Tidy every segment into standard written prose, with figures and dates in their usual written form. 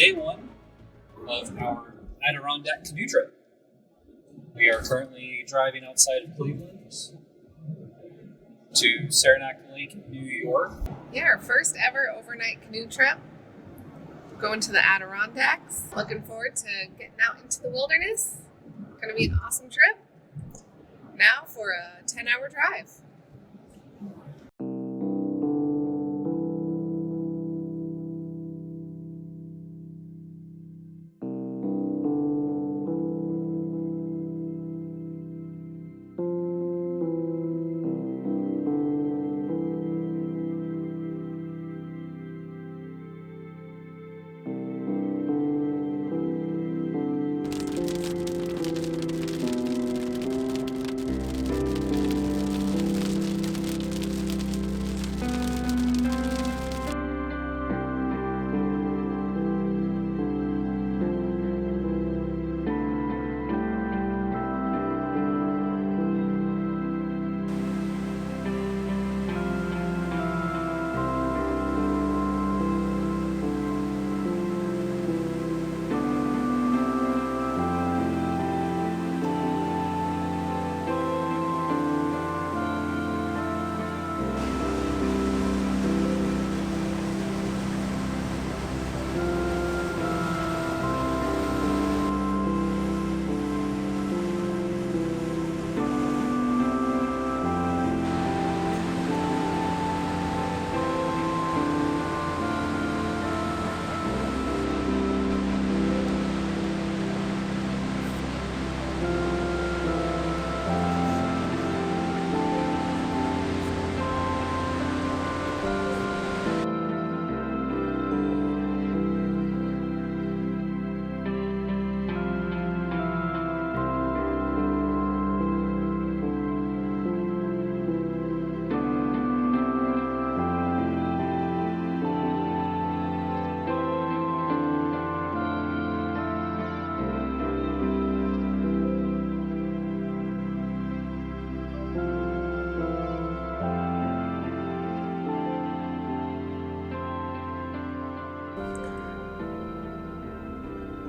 day one of our Adirondack canoe trip. We are currently driving outside of Cleveland to Saranac Lake, New York. Yeah, our first ever overnight canoe trip. Going to the Adirondacks. Looking forward to getting out into the wilderness. Going to be an awesome trip. Now for a 10-hour drive.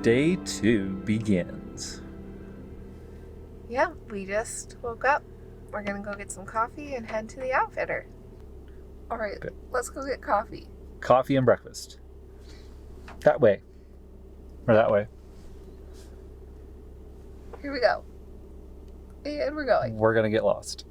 Day 2 begins. Yeah, we just woke up. We're going to go get some coffee and head to the outfitter. All right, Good. Let's go get coffee. Coffee and breakfast. That way. Or that way. Here we go. And we're going. We're going to get lost.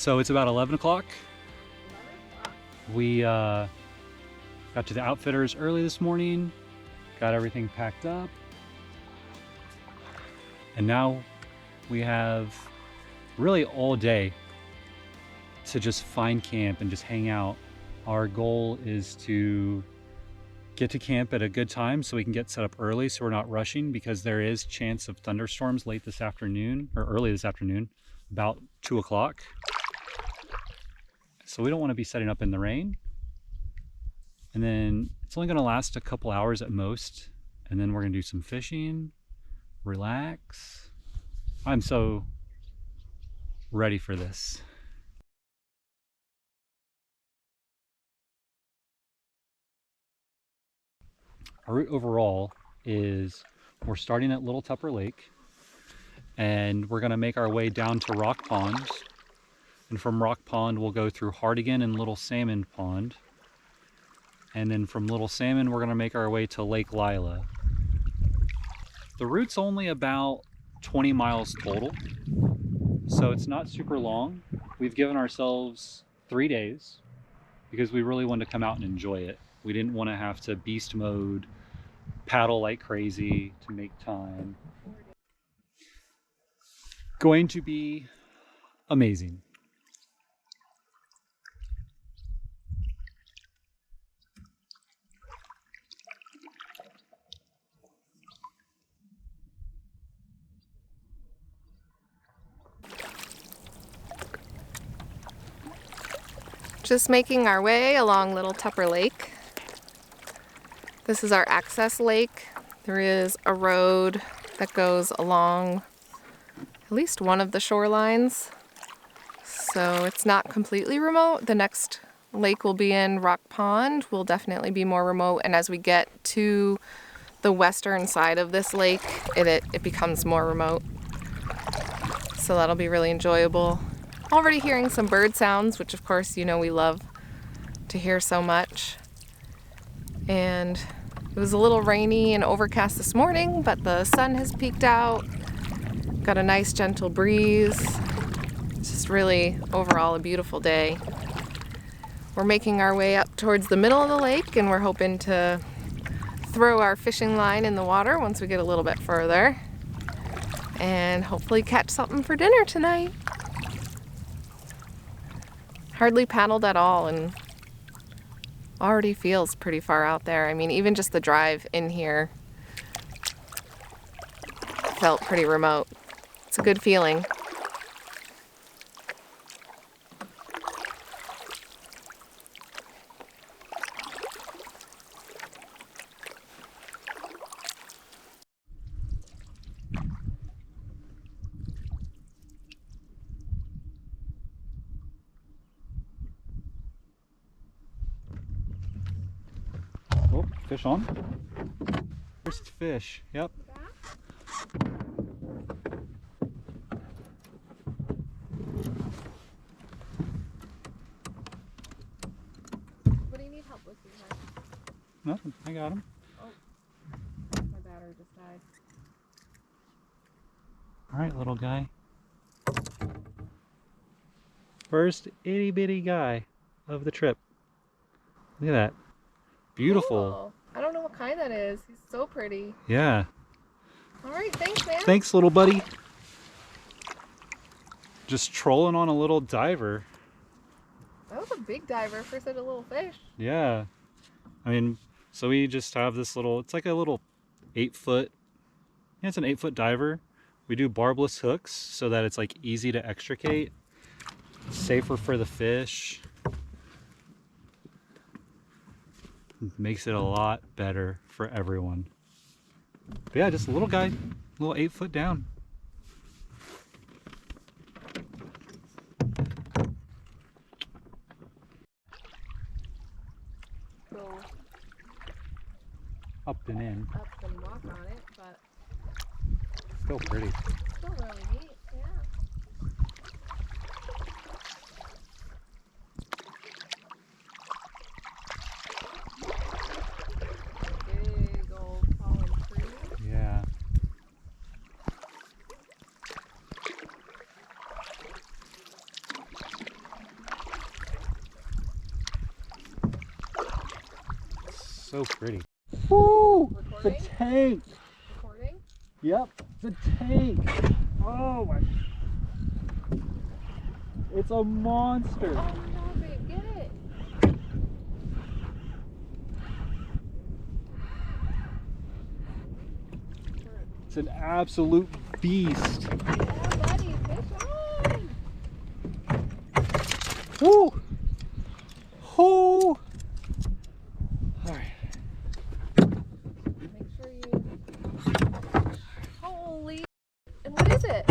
So it's about 11 o'clock. We got to the outfitters early this morning, got everything packed up, and now we have really all day to just find camp and just hang out. Our goal is to get to camp at a good time so we can get set up early so we're not rushing, because there is chance of thunderstorms late this afternoon or early this afternoon, about 2 o'clock. So we don't want to be setting up in the rain. And then it's only going to last a couple hours at most. And then we're going to do some fishing, relax. I'm so ready for this. Our route overall is we're starting at Little Tupper Lake, and we're going to make our way down to Rock Pond. And from Rock Pond, we'll go through Hardigan and Little Salmon Pond. And then from Little Salmon, we're going to make our way to Lake Lila. The route's only about 20 miles total, so it's not super long. We've given ourselves 3 days because we really wanted to come out and enjoy it. We didn't want to have to beast mode, paddle like crazy to make time. Going to be amazing. Just making our way along Little Tupper Lake. This is our access lake. There is a road that goes along at least one of the shorelines, so it's not completely remote. The next lake will be in Rock Pond, will definitely be more remote, and as we get to the western side of this lake, it becomes more remote. So that'll be really enjoyable. Already hearing some bird sounds, which of course you know we love to hear so much. And it was a little rainy and overcast this morning, but the sun has peeked out. Got a nice gentle breeze. It's just really overall a beautiful day. We're making our way up towards the middle of the lake, and we're hoping to throw our fishing line in the water once we get a little bit further and hopefully catch something for dinner tonight. Hardly paddled at all and already feels pretty far out there. I mean, even just the drive in here felt pretty remote. It's a good feeling. Oh, fish on. First fish, yep. What do you need help with, sweetheart? Nothing, I got him. Oh, my battery just died. All right, little guy. First itty bitty guy of the trip. Look at that. Beautiful. Cool. I don't know what kind that is. He's so pretty. Yeah. All right, thanks, man. Thanks, little buddy. Just trolling on a little diver. That was a big diver for such a little fish. Yeah. I mean, so we just have this little, it's like a little 8-foot, yeah, it's an 8-foot diver. We do barbless hooks so that it's like easy to extricate, safer for the fish. Makes it a lot better for everyone. But yeah, just a little guy, little 8-foot down. Go Up and in. up and walk on it, but Still pretty. still really neat. Yeah. Big old fallen tree. Yeah. So pretty. Woo! The Recording? tank! Recording? Yep, the tank! Oh my... It's a monster! Oh no, babe, get it! It's an absolute beast! Yeah, buddy, fish on! Woo! Woo! Alright. Make sure you... Holy... And what is it?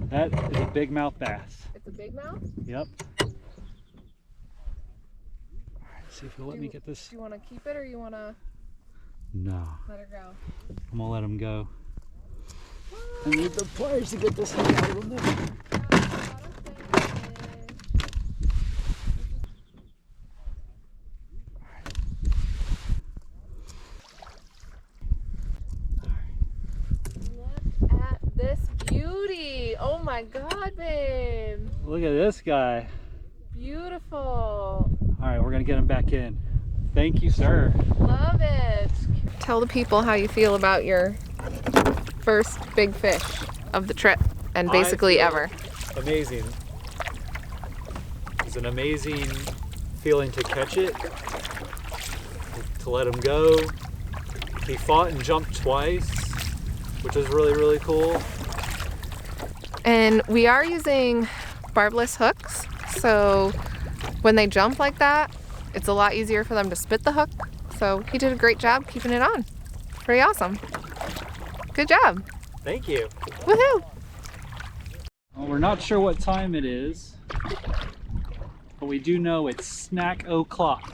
That is a big mouth bass. It's a big mouth? Yep. Alright, see if he'll let me get this. Do you want to keep it or you want to No. let her go? I'm gonna let him go. I need the pliers to get this thing out of the net. Look at this beauty! Oh my god, babe! Look at this guy. Beautiful! Alright, we're gonna get him back in. Thank you, sir. Love it! Tell the people how you feel about your first big fish of the trip and basically ever. Amazing. It's an amazing feeling to catch it, to let him go. He fought and jumped twice, which is really, really cool. And we are using barbless hooks, so when they jump like that, it's a lot easier for them to spit the hook. So he did a great job keeping it on. Pretty awesome. Good job. Thank you. Woohoo! Well, we're not sure what time it is, but we do know it's snack o'clock.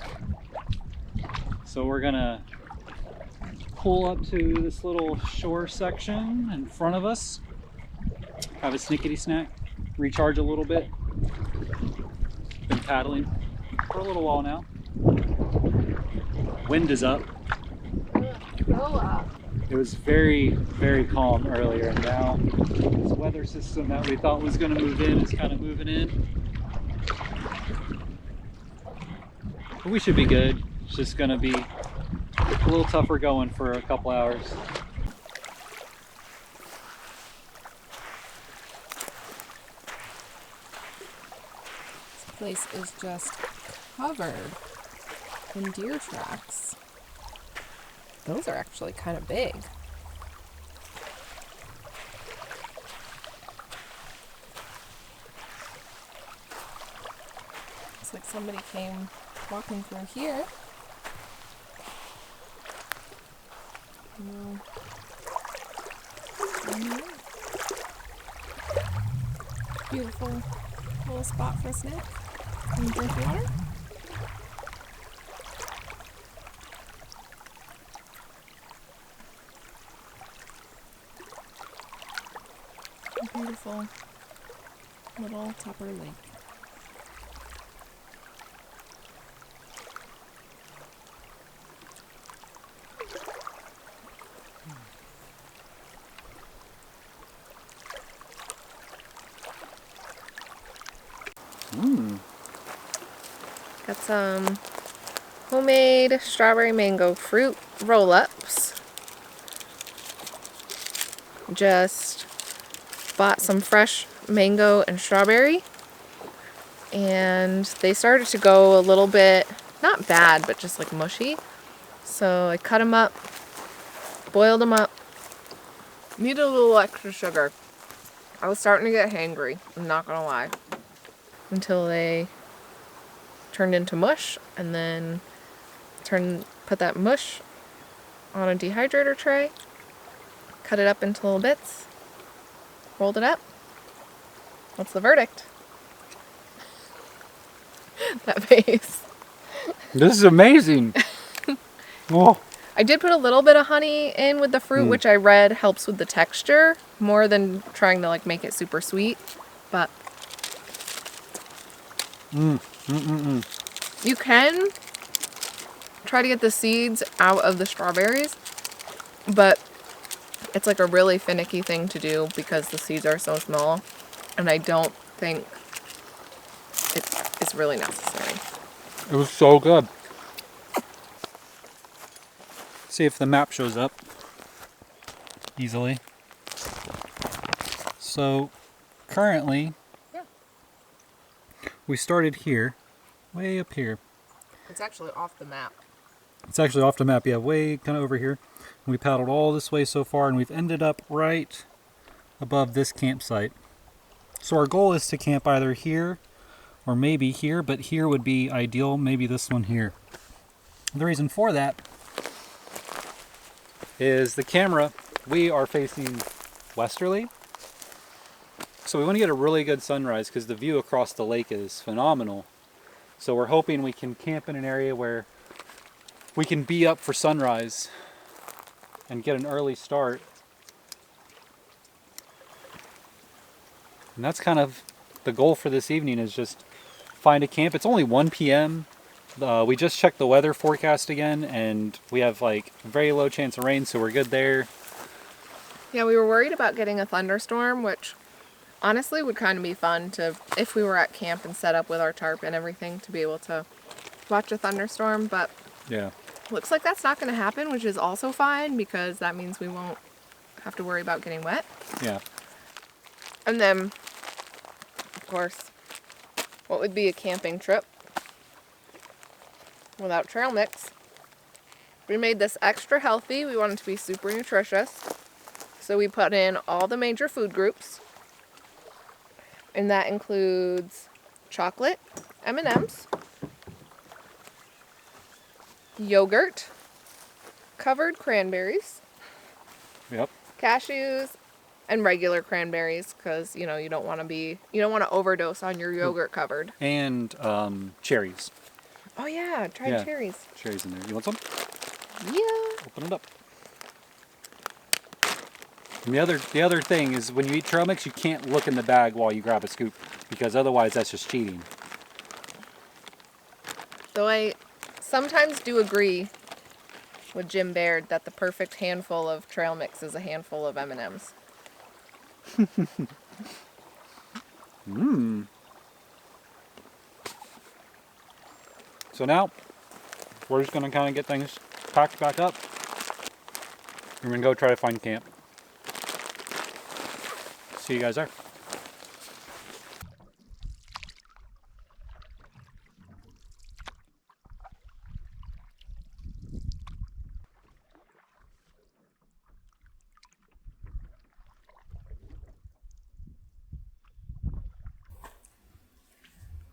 So we're gonna pull up to this little shore section in front of us, have a snickety snack, recharge a little bit. Been paddling for a little while now. Wind is up. Go up. It was very, very calm earlier, and now this weather system that we thought was going to move in is kind of moving in. But we should be good. It's just going to be a little tougher going for a couple hours. This place is just covered in deer tracks. Those are actually kind of big. Looks like somebody came walking through here. Beautiful little spot for a snack and drink water. Beautiful Little Tupper Lake. Got some homemade strawberry mango fruit roll-ups. Just bought some fresh mango and strawberry, and they started to go a little bit, not bad, but just like mushy. So I cut them up, boiled them up, needed a little extra sugar. I was starting to get hangry, I'm not gonna lie, until they turned into mush, and then put that mush on a dehydrator tray, cut it up into little bits, rolled it up. What's the verdict? That face. This is amazing. Oh. I did put a little bit of honey in with the fruit, which I read helps with the texture more than trying to like make it super sweet. But you can try to get the seeds out of the strawberries, but it's like a really finicky thing to do because the seeds are so small, and I don't think it's really necessary. It was so good. See if the map shows up easily. So currently, we started here, way up here. It's actually off the map. It's actually off the map, yeah, way kind of over here. And we paddled all this way so far, and we've ended up right above this campsite. So our goal is to camp either here or maybe here, but here would be ideal, maybe this one here. The reason for that is the camera, we are facing westerly. So we want to get a really good sunrise because the view across the lake is phenomenal. So we're hoping we can camp in an area where we can be up for sunrise and get an early start. And that's kind of the goal for this evening, is just find a camp. It's only 1 p.m. We just checked the weather forecast again, and we have like a very low chance of rain, so we're good there. Yeah, we were worried about getting a thunderstorm, which honestly would kind of be fun to, if we were at camp and set up with our tarp and everything, to be able to watch a thunderstorm, but Yeah. looks like that's not going to happen, which is also fine because that means we won't have to worry about getting wet. Yeah. And then, of course, what would be a camping trip without trail mix? We made this extra healthy. We want it to be super nutritious. So we put in all the major food groups. And that includes chocolate, M&Ms, yogurt, covered cranberries, Yep. cashews, and regular cranberries, because you don't want to overdose on your yogurt covered. And cherries. Oh yeah, tried cherries. Cherries in there. You want some? Yeah. Open it up. And the other thing is, when you eat trail mix, you can't look in the bag while you grab a scoop, because otherwise that's just cheating. Though I sometimes do agree with Jim Baird that the perfect handful of trail mix is a handful of M&Ms. So now, we're just going to kind of get things packed back up. We're going to go try to find camp. See you guys there.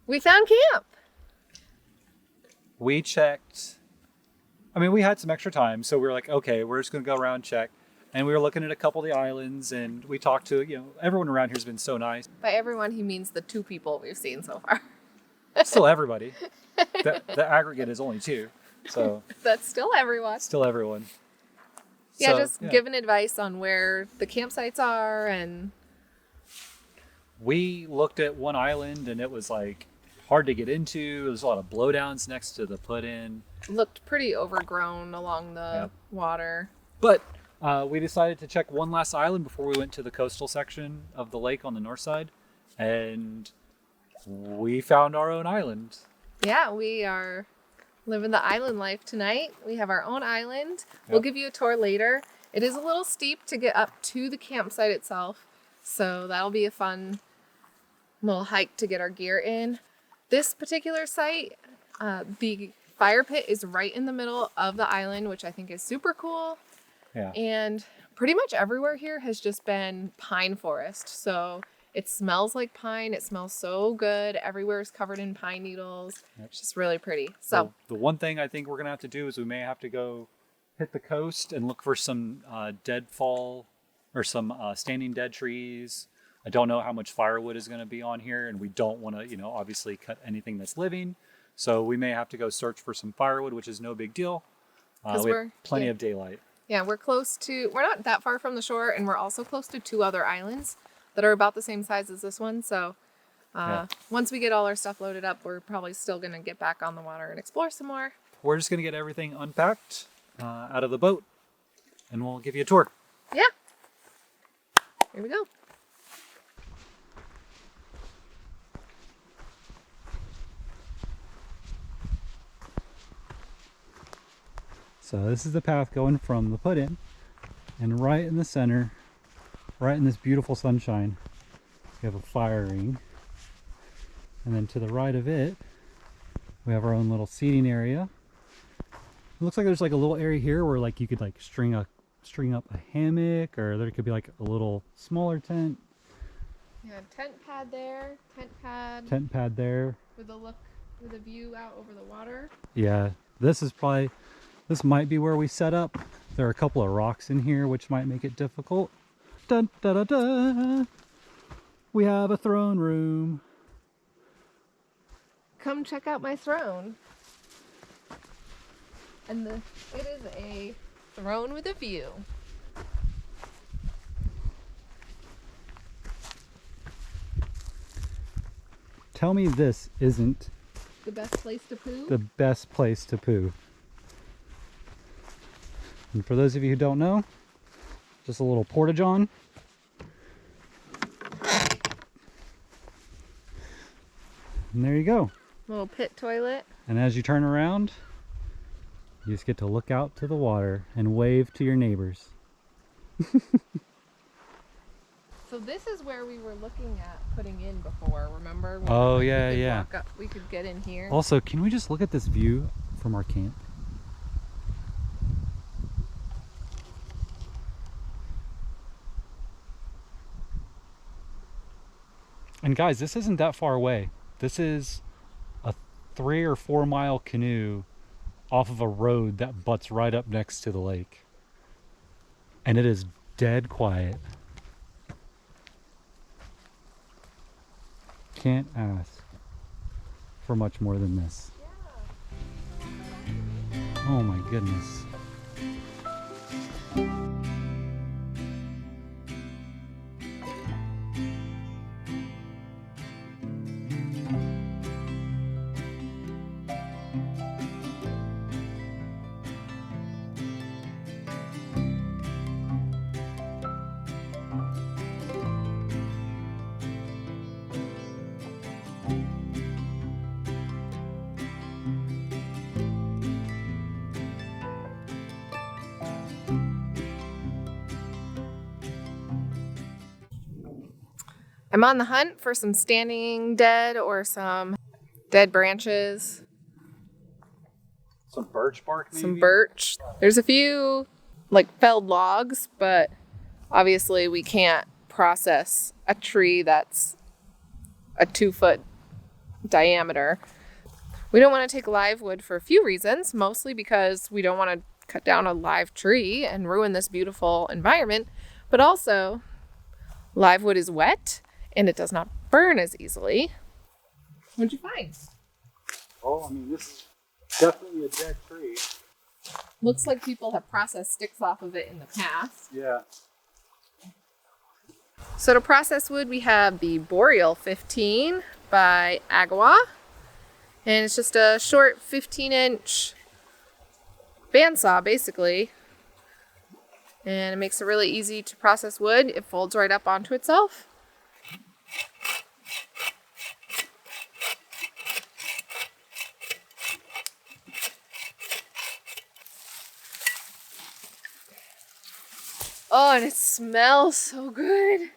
We found camp! We checked. I mean, we had some extra time, so we were like, okay, we're just going to go around and check. And we were looking at a couple of the islands, and we talked to, everyone around here has been so nice. By everyone, he means the 2 people we've seen so far. Still everybody. The aggregate is only 2. So That's still everyone. still everyone. Yeah, So, just giving advice on where the campsites are, and we looked at one island, and it was like hard to get into. There's a lot of blowdowns next to the put-in. looked pretty overgrown along the water. But we decided to check one last island before we went to the coastal section of the lake on the north side. And we found our own island. Yeah, we are living the island life tonight. We have our own island. We'll give you a tour later. It is a little steep to get up to the campsite itself, so that'll be a fun little hike to get our gear in. This particular site, the fire pit is right in the middle of the island, which I think is super cool. Yeah. And pretty much everywhere here has just been pine forest. So it smells like pine. It smells so good. Everywhere is covered in pine needles. Yep. It's just really pretty. So the one thing I think we're going to have to do is we may have to go hit the coast and look for some deadfall or some standing dead trees. I don't know how much firewood is going to be on here, and we don't want to, obviously cut anything that's living. So we may have to go search for some firewood, which is no big deal. We have plenty of daylight. Yeah, we're not that far from the shore, and we're also close to 2 other islands that are about the same size as this one. So once we get all our stuff loaded up, we're probably still going to get back on the water and explore some more. We're just going to get everything unpacked out of the boat, and we'll give you a tour. Yeah. Here we go. So this is the path going from the put-in, and right in the center, right in this beautiful sunshine, we have a fire ring. And then to the right of it, we have our own little seating area. It looks like there's like a little area here where like you could like string up a hammock, or there could be like a little smaller tent. Yeah, tent pad there, Tent pad there. with a view out over the water. Yeah, this might be where we set up. There are a couple of rocks in here which might make it difficult. Dun, da, da, da. We have a throne room. Come check out my throne. And it is a throne with a view. Tell me this isn't The best place to poo? the best place to poo. And for those of you who don't know, just a little portage on. And there you go. Little pit toilet. And as you turn around, you just get to look out to the water and wave to your neighbors. So this is where we were looking at putting in before, remember? Oh, we yeah, could yeah. walk up, we could get in here. Also, can we just look at this view from our camp? And guys, this isn't that far away. This is a 3 or 4 mile canoe off of a road that butts right up next to the lake. And it is dead quiet. Can't ask for much more than this. Oh my goodness. I'm on the hunt for some standing dead or some dead branches. Some birch bark maybe? Some birch. There's a few like felled logs, but obviously we can't process a tree that's a 2-foot diameter. We don't want to take live wood for a few reasons, mostly because we don't want to cut down a live tree and ruin this beautiful environment, but also live wood is wet and it does not burn as easily. What'd you find? Oh, I mean, this is definitely a dead tree. Looks like people have processed sticks off of it in the past. Yeah. So to process wood, we have the Boreal 15 by Agawa. And it's just a short 15-inch bandsaw, basically. And it makes it really easy to process wood. It folds right up onto itself. Oh, and it smells so good.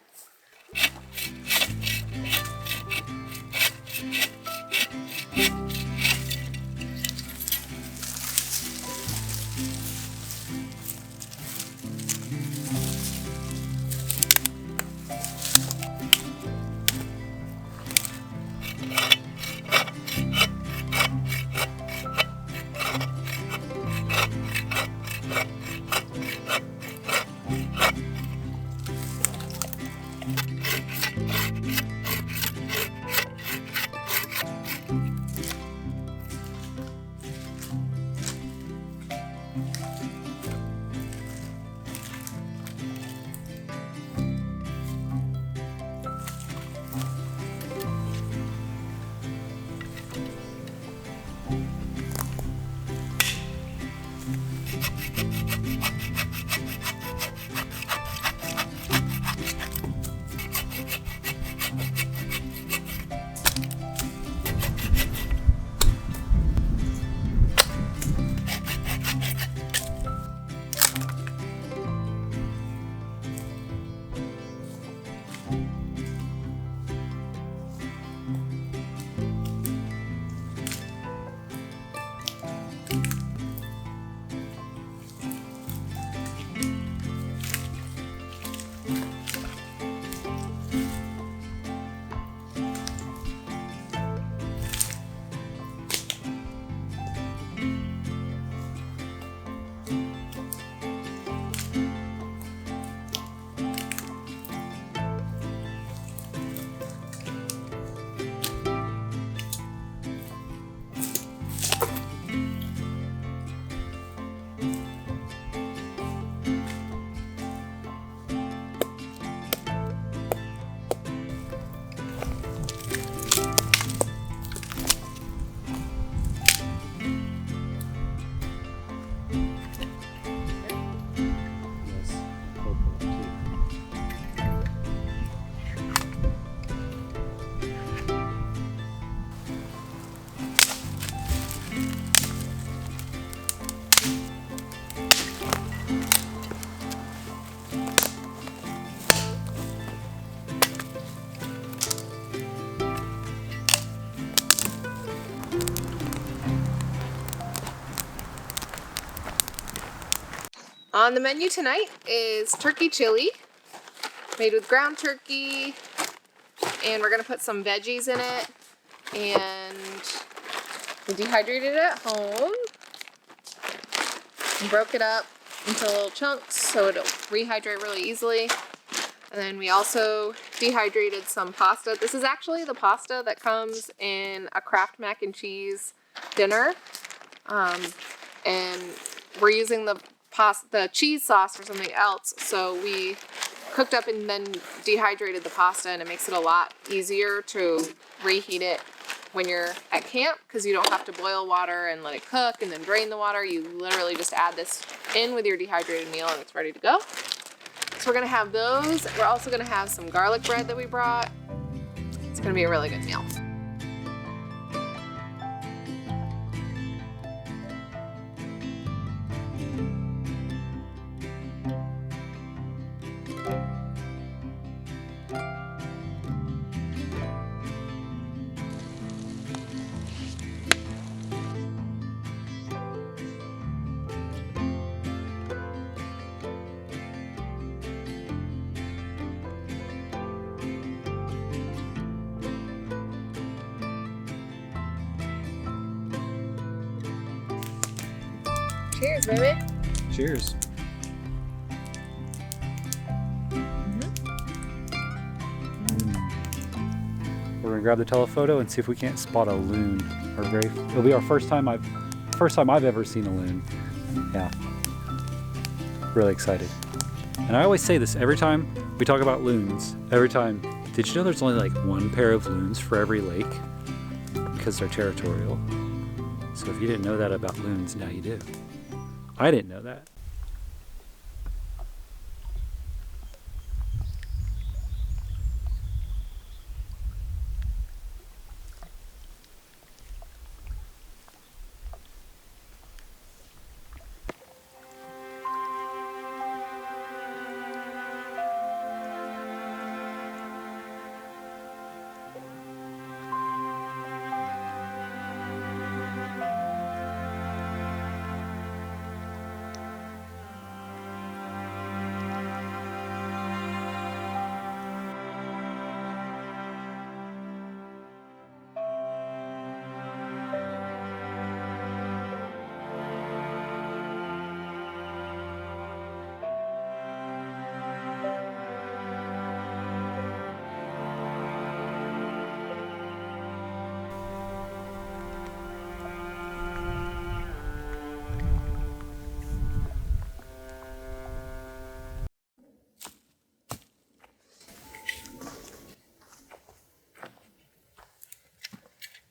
On the menu tonight is turkey chili, made with ground turkey, and we're gonna put some veggies in it, and we dehydrated it at home and broke it up into little chunks so it'll rehydrate really easily. And then we also dehydrated some pasta. This is actually the pasta that comes in a Kraft mac and cheese dinner, and we're using the cheese sauce for something else, so we cooked up and then dehydrated the pasta, and it makes it a lot easier to reheat it when you're at camp, because you don't have to boil water and let it cook and then drain the water. You literally just add this in with your dehydrated meal and it's ready to go. So we're gonna have those. We're also gonna have some garlic bread that we brought. It's gonna be a really good meal. Cheers, baby. Cheers. We're gonna grab the telephoto and see if we can't spot a loon. It'll be our first time I've ever seen a loon. Yeah. Really excited. And I always say this every time we talk about loons. Every time. Did you know there's only like one pair of loons for every lake? Because they're territorial. So if you didn't know that about loons, now you do. I didn't know that.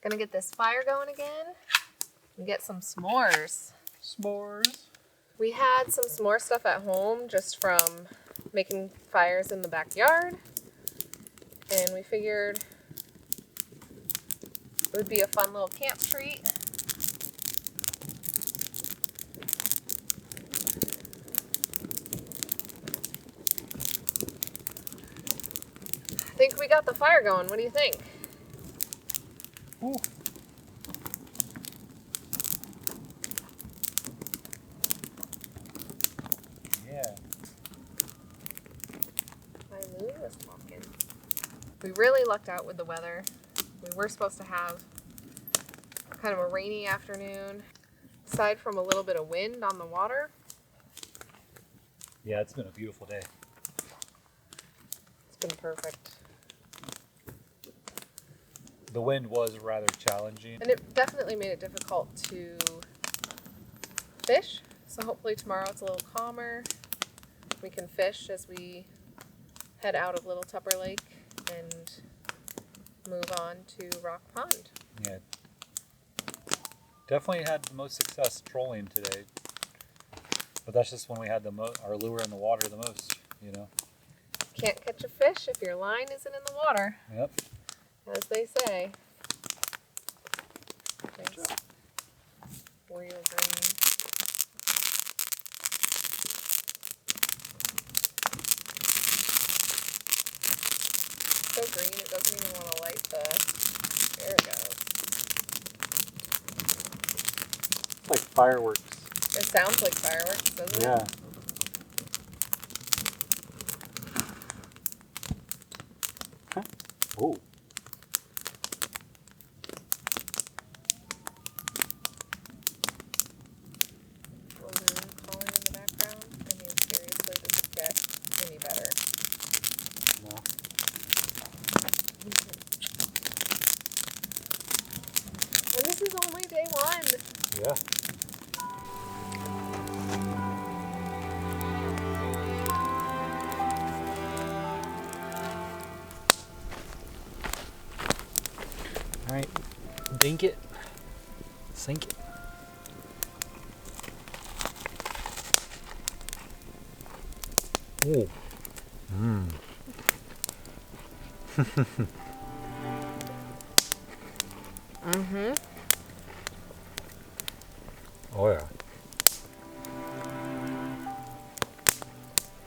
Gonna get this fire going again and get some s'mores. S'mores. We had some s'more stuff at home just from making fires in the backyard, and we figured it would be a fun little camp treat. I think we got the fire going. What do you think? Ooh. Yeah. My moon was talking. We really lucked out with the weather. We were supposed to have kind of a rainy afternoon, aside from a little bit of wind on the water. Yeah, it's been a beautiful day. It's been perfect. The wind was rather challenging. And it definitely made it difficult to fish. So hopefully tomorrow it's a little calmer. We can fish as we head out of Little Tupper Lake and move on to Rock Pond. Yeah. Definitely had the most success trolling today. But that's just when we had our lure in the water the most, you know. Can't catch a fish if your line isn't in the water. Yep. As they say. Thanks. Warrior green. So green it doesn't even want to light the... There it goes. It's like fireworks. It sounds like fireworks, doesn't Yeah. it? Huh. Oh. Children calling in the background. I mean, seriously, does it get any better? No. And this is only day 1. Yeah. All right, dink it, sink it. Ooh. Mmm. Mm-hmm. Oh yeah.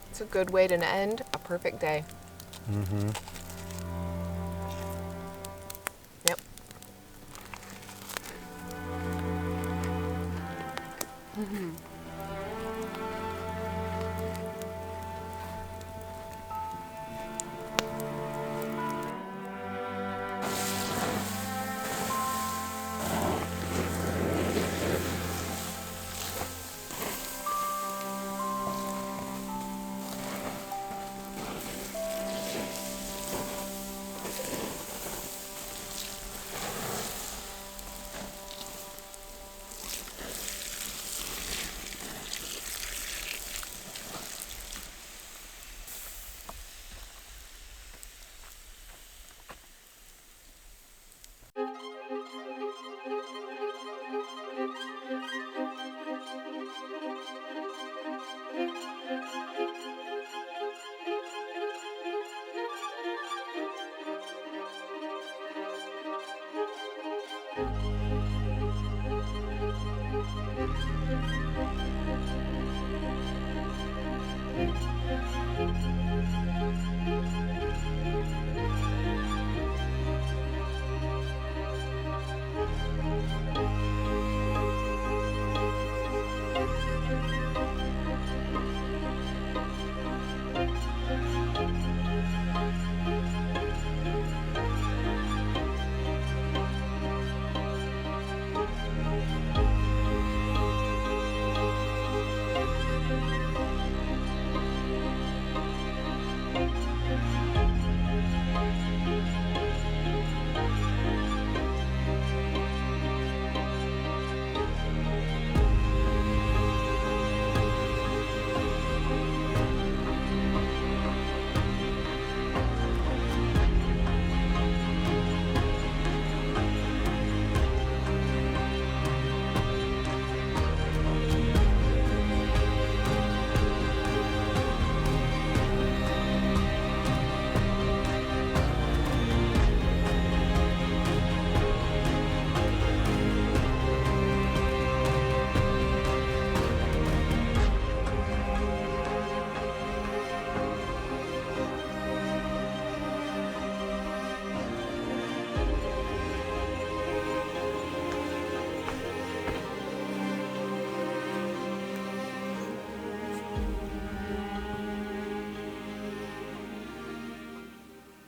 It's a good way to end a perfect day. Mm-hmm. Yep. Mm-hmm.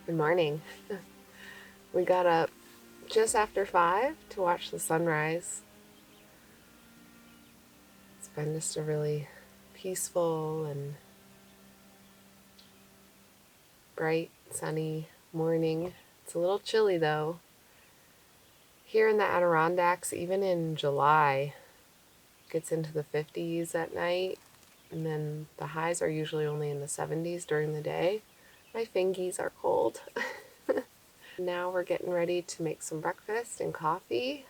Good morning. We got up just after 5 to watch the sunrise. It's been just a really peaceful and bright, sunny morning. It's a little chilly though. Here in the Adirondacks, even in July, it gets into the 50s at night, and then the highs are usually only in the 70s during the day. My fingies are cold. Now we're getting ready to make some breakfast and coffee.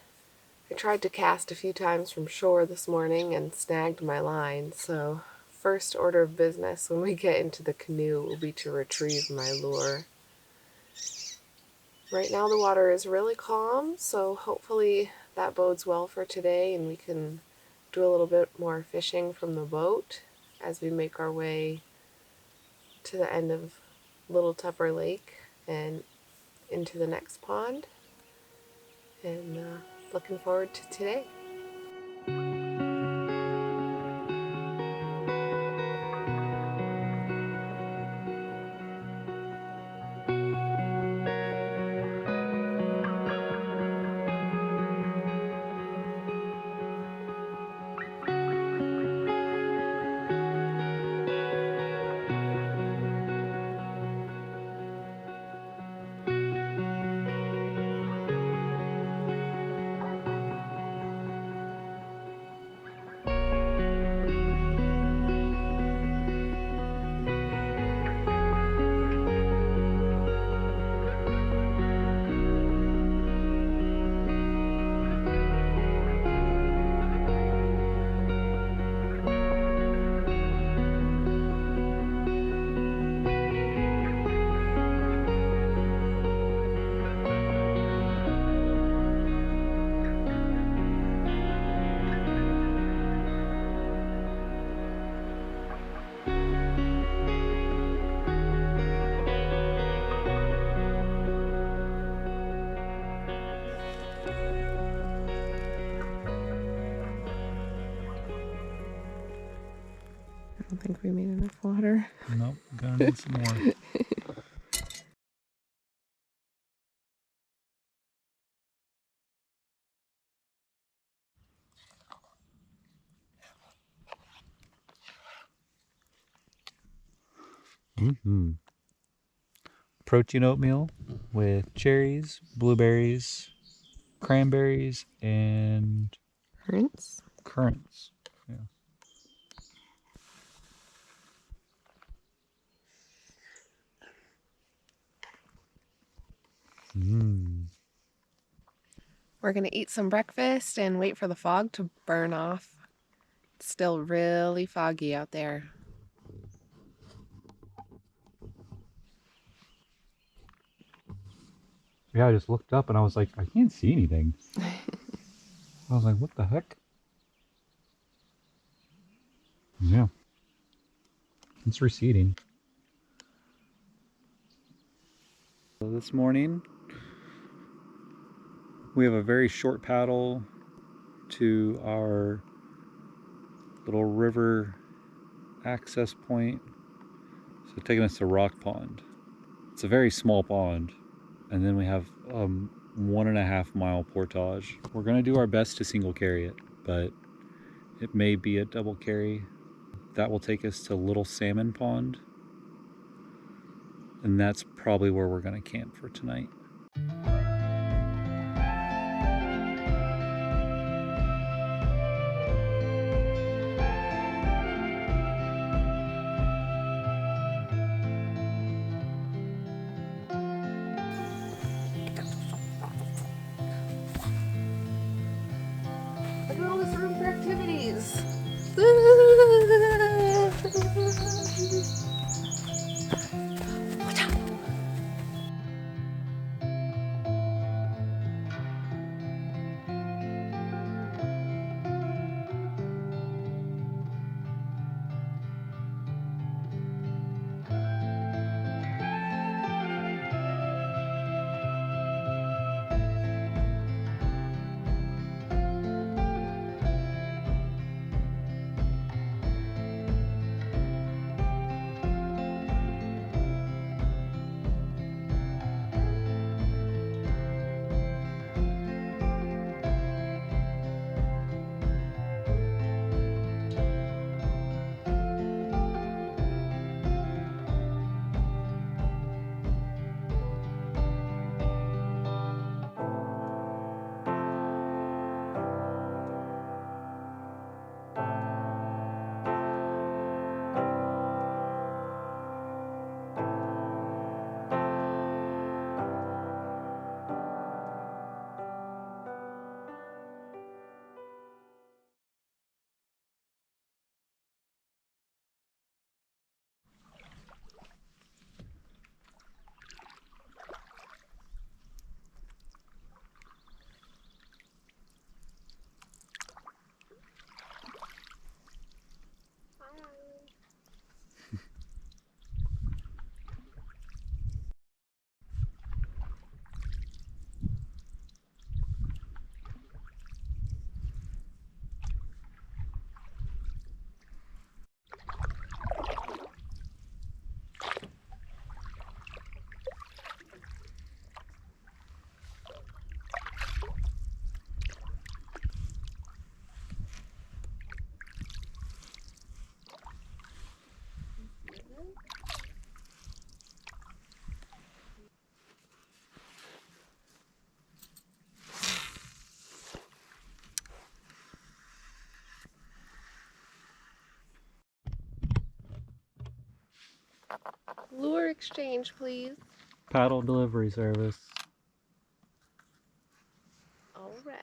I tried to cast a few times from shore this morning and snagged my line, so first order of business when we get into the canoe will be to retrieve my lure. Right now the water is really calm, so hopefully that bodes well for today and we can do a little bit more fishing from the boat as we make our way to the end of Little Tupper Lake and into the next pond. And looking forward to today. don't think we made enough water. Nope, gonna need some more. Protein oatmeal with cherries, blueberries, cranberries, and currants. Yeah. We're gonna eat some breakfast and wait for the fog to burn off. It's still really foggy out there. Yeah, I just looked up and I was like, I can't see anything. I was like, what the heck? Yeah. It's receding. So this morning, we have a very short paddle to our little river access point. So taking us to Rock Pond. It's a very small pond. And then we have 1.5 mile portage. We're gonna do our best to single carry it, but it may be a double carry. That will take us to Little Salmon Pond. And that's probably where we're gonna camp for tonight. Look at all this room for activities. Lure exchange, please. Paddle delivery service. All right.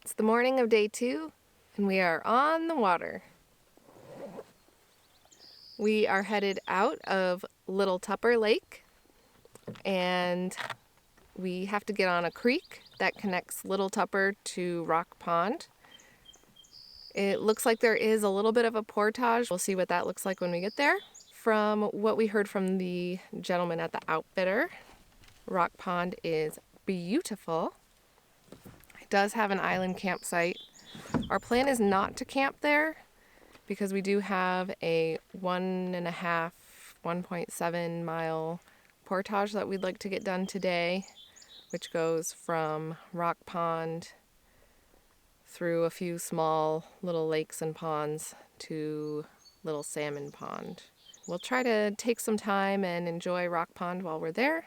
It's the morning of day 2, and we are on the water. We are headed out of Little Tupper Lake, and we have to get on a creek that connects Little Tupper to Rock Pond. It looks like there is a little bit of a portage. We'll see what that looks like when we get there. From what we heard from the gentleman at the outfitter, Rock Pond is beautiful. It does have an island campsite. Our plan is not to camp there because we do have a 1.7 mile portage that we'd like to get done today, which goes from Rock Pond through a few small little lakes and ponds to Little Salmon Pond. We'll try to take some time and enjoy Rock Pond while we're there,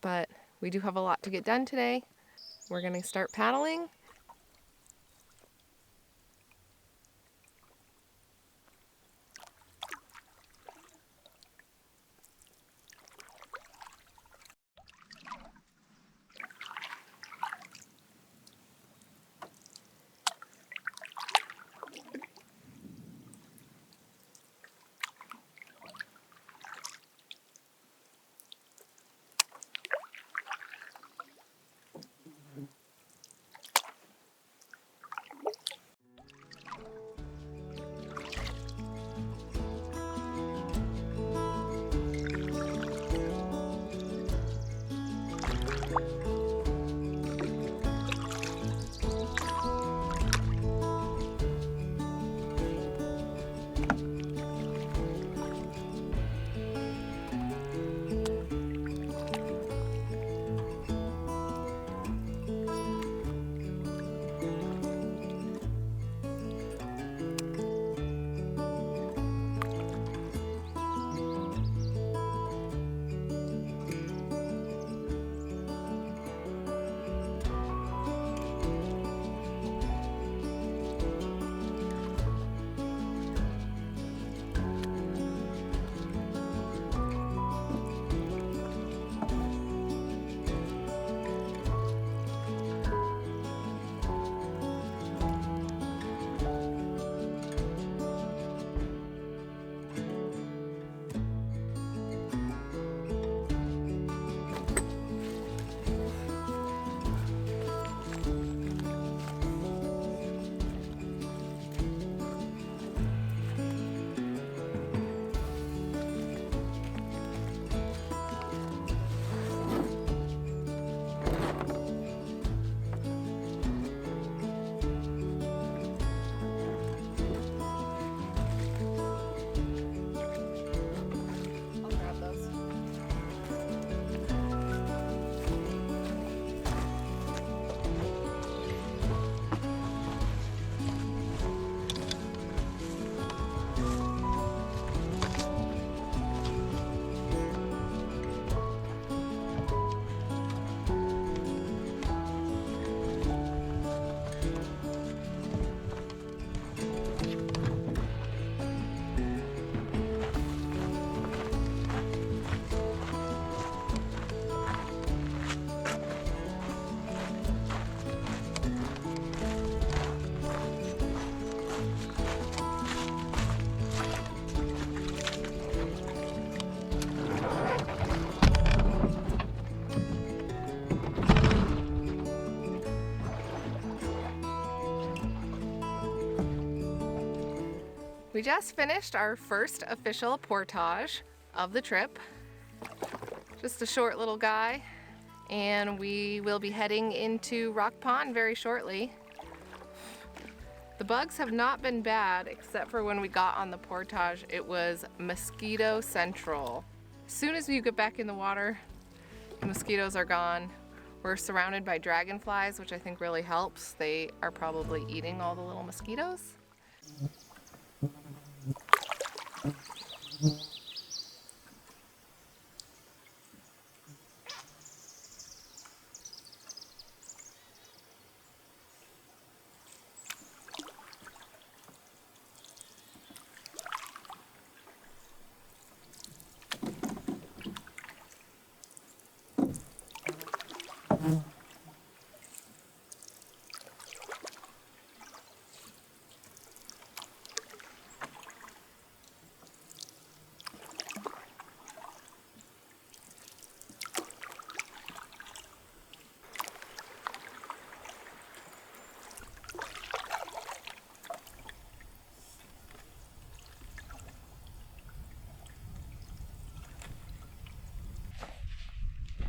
but we do have a lot to get done today. We're going to start paddling. We just finished our first official portage of the trip. Just a short little guy, and we will be heading into Rock Pond very shortly. The bugs have not been bad, except for when we got on the portage, it was mosquito central. As soon as you get back in the water, the mosquitoes are gone. We're surrounded by dragonflies, which I think really helps. They are probably eating all the little mosquitoes.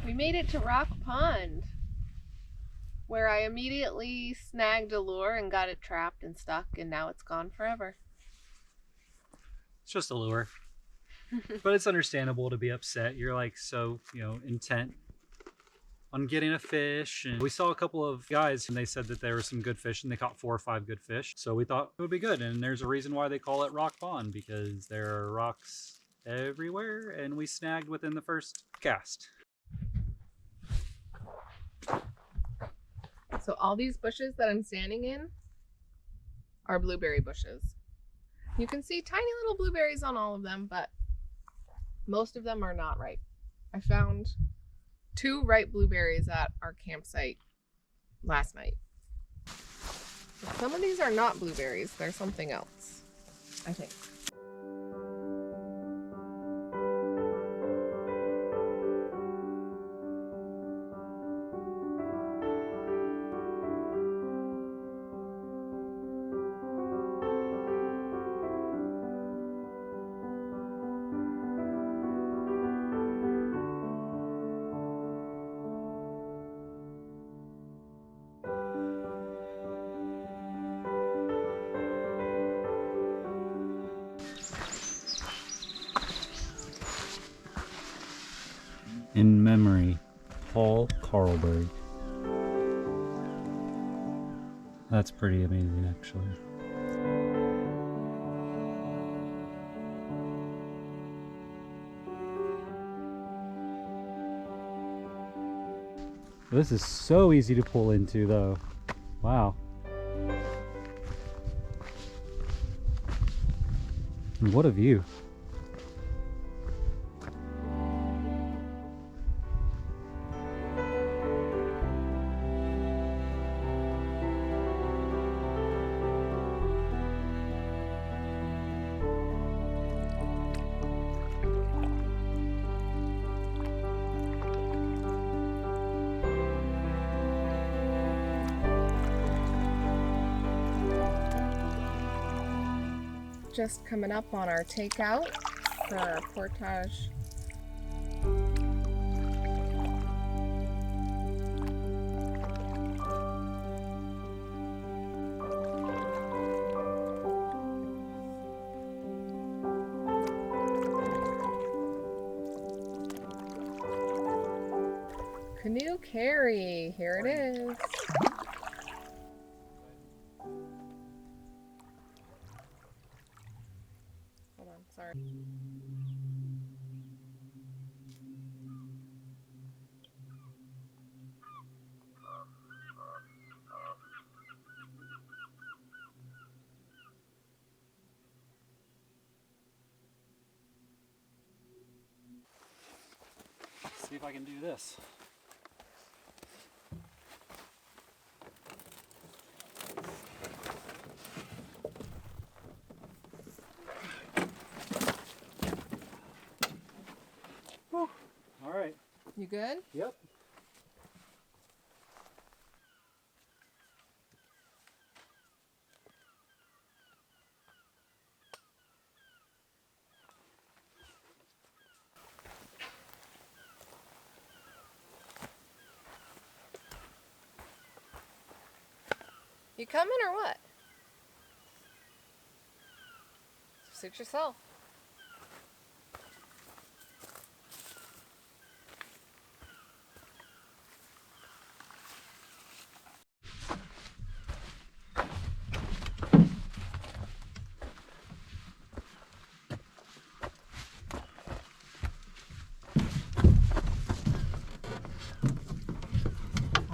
We made it to Rock Pond. where I immediately snagged a lure and got it trapped and stuck, and now it's gone forever. It's just a lure. But it's understandable to be upset. You're like so, intent on getting a fish. And we saw a couple of guys and they said that there were some good fish and they caught 4 or 5 good fish. So we thought it would be good. And there's a reason why they call it Rock Pond, because there are rocks everywhere, and we snagged within the first cast. So all these bushes that I'm standing in are blueberry bushes. You can see tiny little blueberries on all of them, but most of them are not ripe. I found 2 ripe blueberries at our campsite last night. But some of these are not blueberries. They're something else, I think. In memory, Paul Carlberg. That's pretty amazing, actually. This is so easy to pull into, though. Wow. And what a view. Just coming up on our takeout for our portage. Canoe carry, here it is. Hold on, sorry. See if I can do this. Whew. All right. You good? Yep. You coming or what? Suit yourself.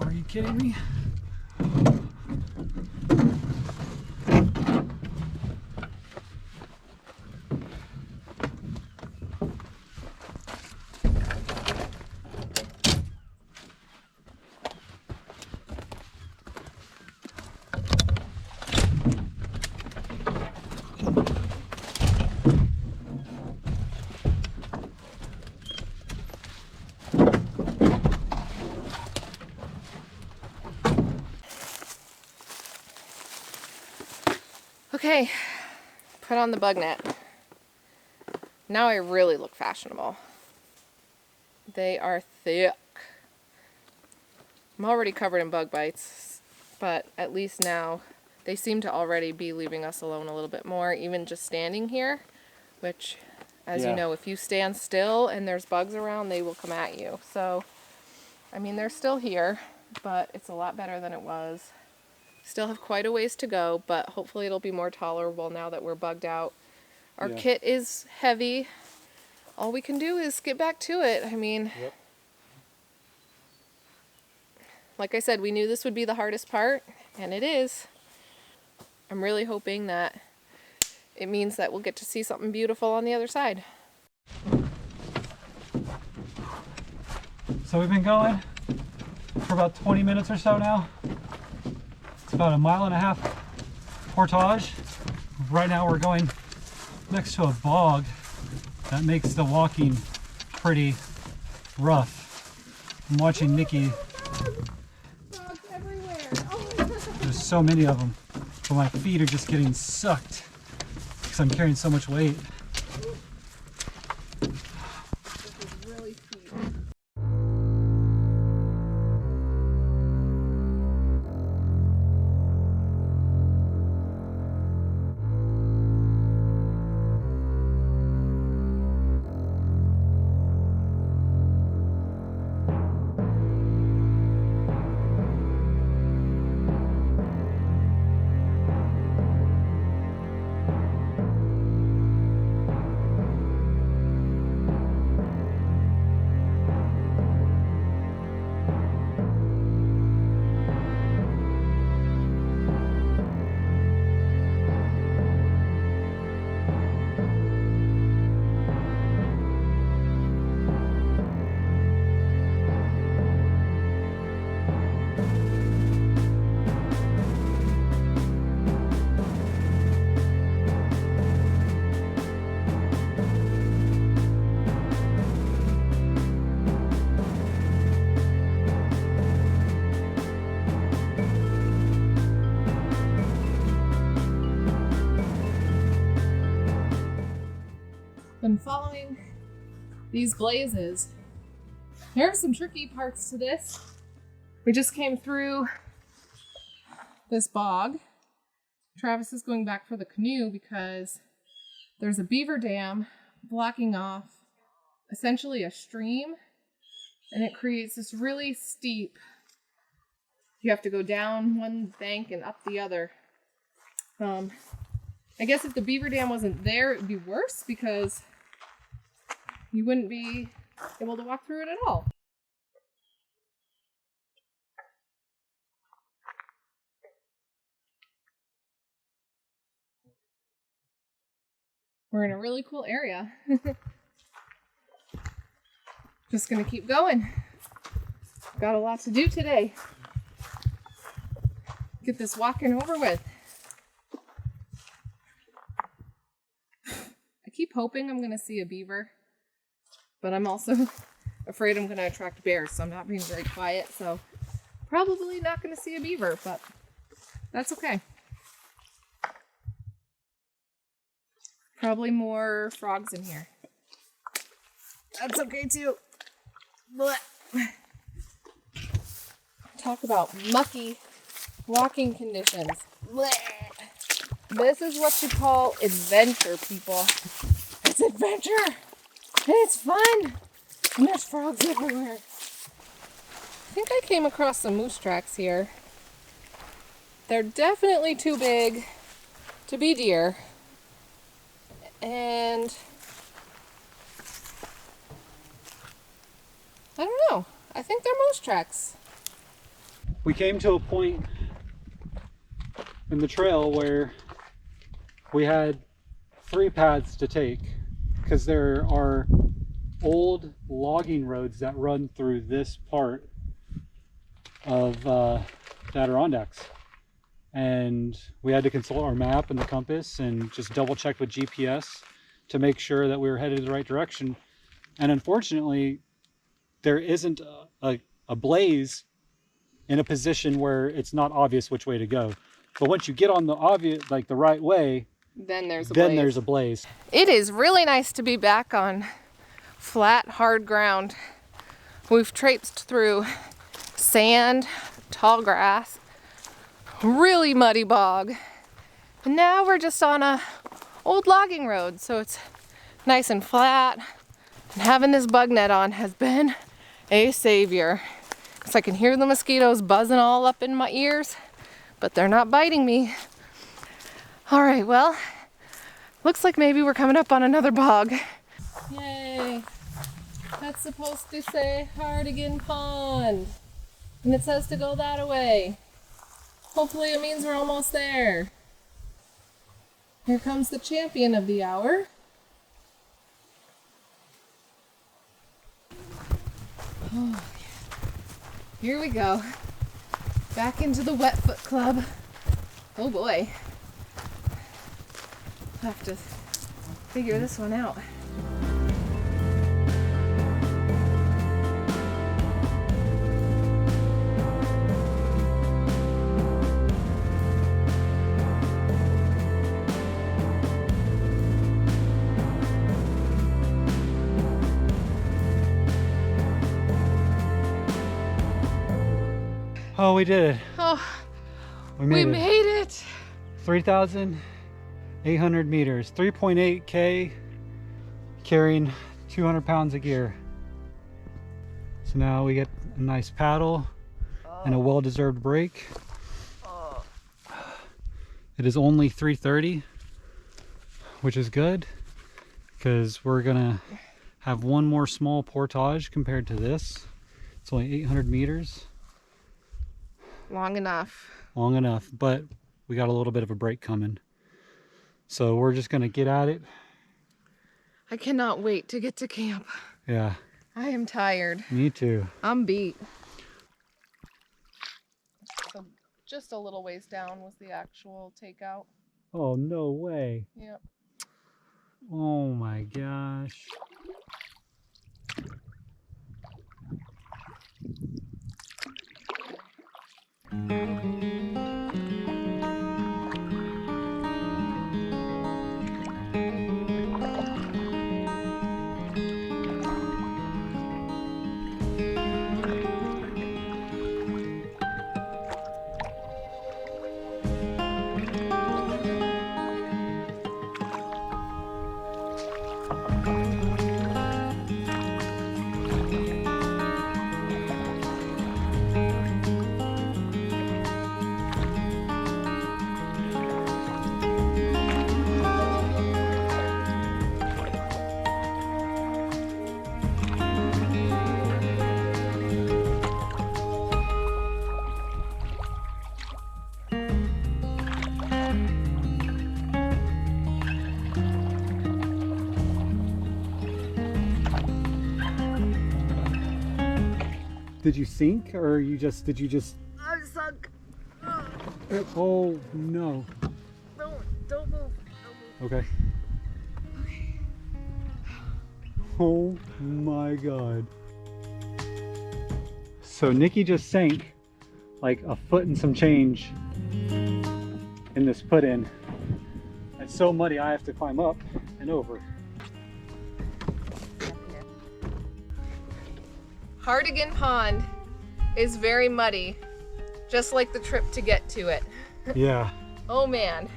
Are you kidding me? Okay, put on the bug net. Now I really look fashionable. They are thick. I'm already covered in bug bites, but at least now they seem to already be leaving us alone a little bit more, even just standing here, which, as you know, if you stand still and there's bugs around, they will come at you. So, I mean, they're still here, but it's a lot better than it was. Still have quite a ways to go, but hopefully it'll be more tolerable now that we're bugged out. Our kit is heavy. All we can do is get back to it. I mean, like I said, we knew this would be the hardest part, and it is. I'm really hoping that it means that we'll get to see something beautiful on the other side. So we've been going for about 20 minutes or so now. It's about 1.5 mile portage. Right now we're going next to a bog that makes the walking pretty rough. I'm watching Nikki. Frogs everywhere. Oh. There's so many of them, but my feet are just getting sucked because I'm carrying so much weight. This is really steep. Been following these blazes. There are some tricky parts to this. We just came through this bog. Travis is going back for the canoe because there's a beaver dam blocking off essentially a stream, and it creates this really steep, you have to go down one bank and up the other. I guess if the beaver dam wasn't there, it would be worse because you wouldn't be able to walk through it at all. We're in a really cool area. Just gonna keep going. Got a lot to do today. Get this walking over with. I keep hoping I'm gonna see a beaver, but I'm also afraid I'm gonna attract bears, so I'm not being very quiet, so probably not gonna see a beaver, but that's okay. Probably more frogs in here. That's okay too. Blech. Talk about mucky walking conditions. Blech. This is what you call adventure, people. It's adventure. And it's fun. And there's frogs everywhere. I think I came across some moose tracks here. They're definitely too big to be deer. And I don't know. I think they're moose tracks. We came to a point in the trail where we had 3 paths to take because there are old logging roads that run through this part of the Adirondacks. And we had to consult our map and the compass and just double check with GPS to make sure that we were headed in the right direction. And unfortunately, there isn't a blaze in a position where it's not obvious which way to go. But once you get on the obvious, like the right way, then there's a blaze. It is really nice to be back on flat, hard ground. We've traipsed through sand, tall grass, really muddy bog. And now we're just on a old logging road, so it's nice and flat. And having this bug net on has been a savior. So I can hear the mosquitoes buzzing all up in my ears, but they're not biting me. All right, well, looks like maybe we're coming up on another bog. Yay! That's supposed to say Hardigan Pond. And it says to go that way. Hopefully it means we're almost there. Here comes the champion of the hour. Oh, here we go. Back into the Wet Foot Club. Oh boy. I'll have to figure this one out. Oh, we did it. Oh, We we made it. made it. 3,800 meters, 3.8K, carrying 200 pounds of gear. So now we get a nice paddle and a well-deserved break. It is only 3:30, which is good because we're gonna have one more small portage compared to this. It's only 800 meters. Long enough. Long enough, but we got a little bit of a break coming. So we're just gonna get at it. I cannot wait to get to camp. Yeah, I am tired. me too. I'm beat. So just a little ways down was the actual takeout. Oh, no way. Yep. Oh my gosh. Did you sink or did you just I'm sunk. Oh no. Don't move. Okay. Oh my god. So Nikki just sank like a foot and some change in this put-in. It's so muddy I have to climb up and over. Hardigan Pond is very muddy, just like the trip to get to it. Yeah. Oh man.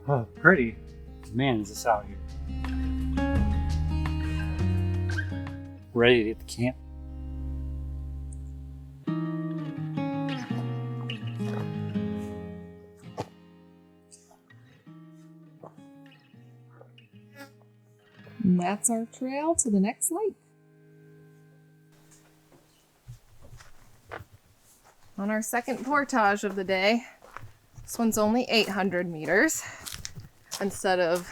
Oh, pretty. Man, is this out here. Ready to get to camp. And that's our trail to the next lake. On our second portage of the day, this one's only 800 meters instead of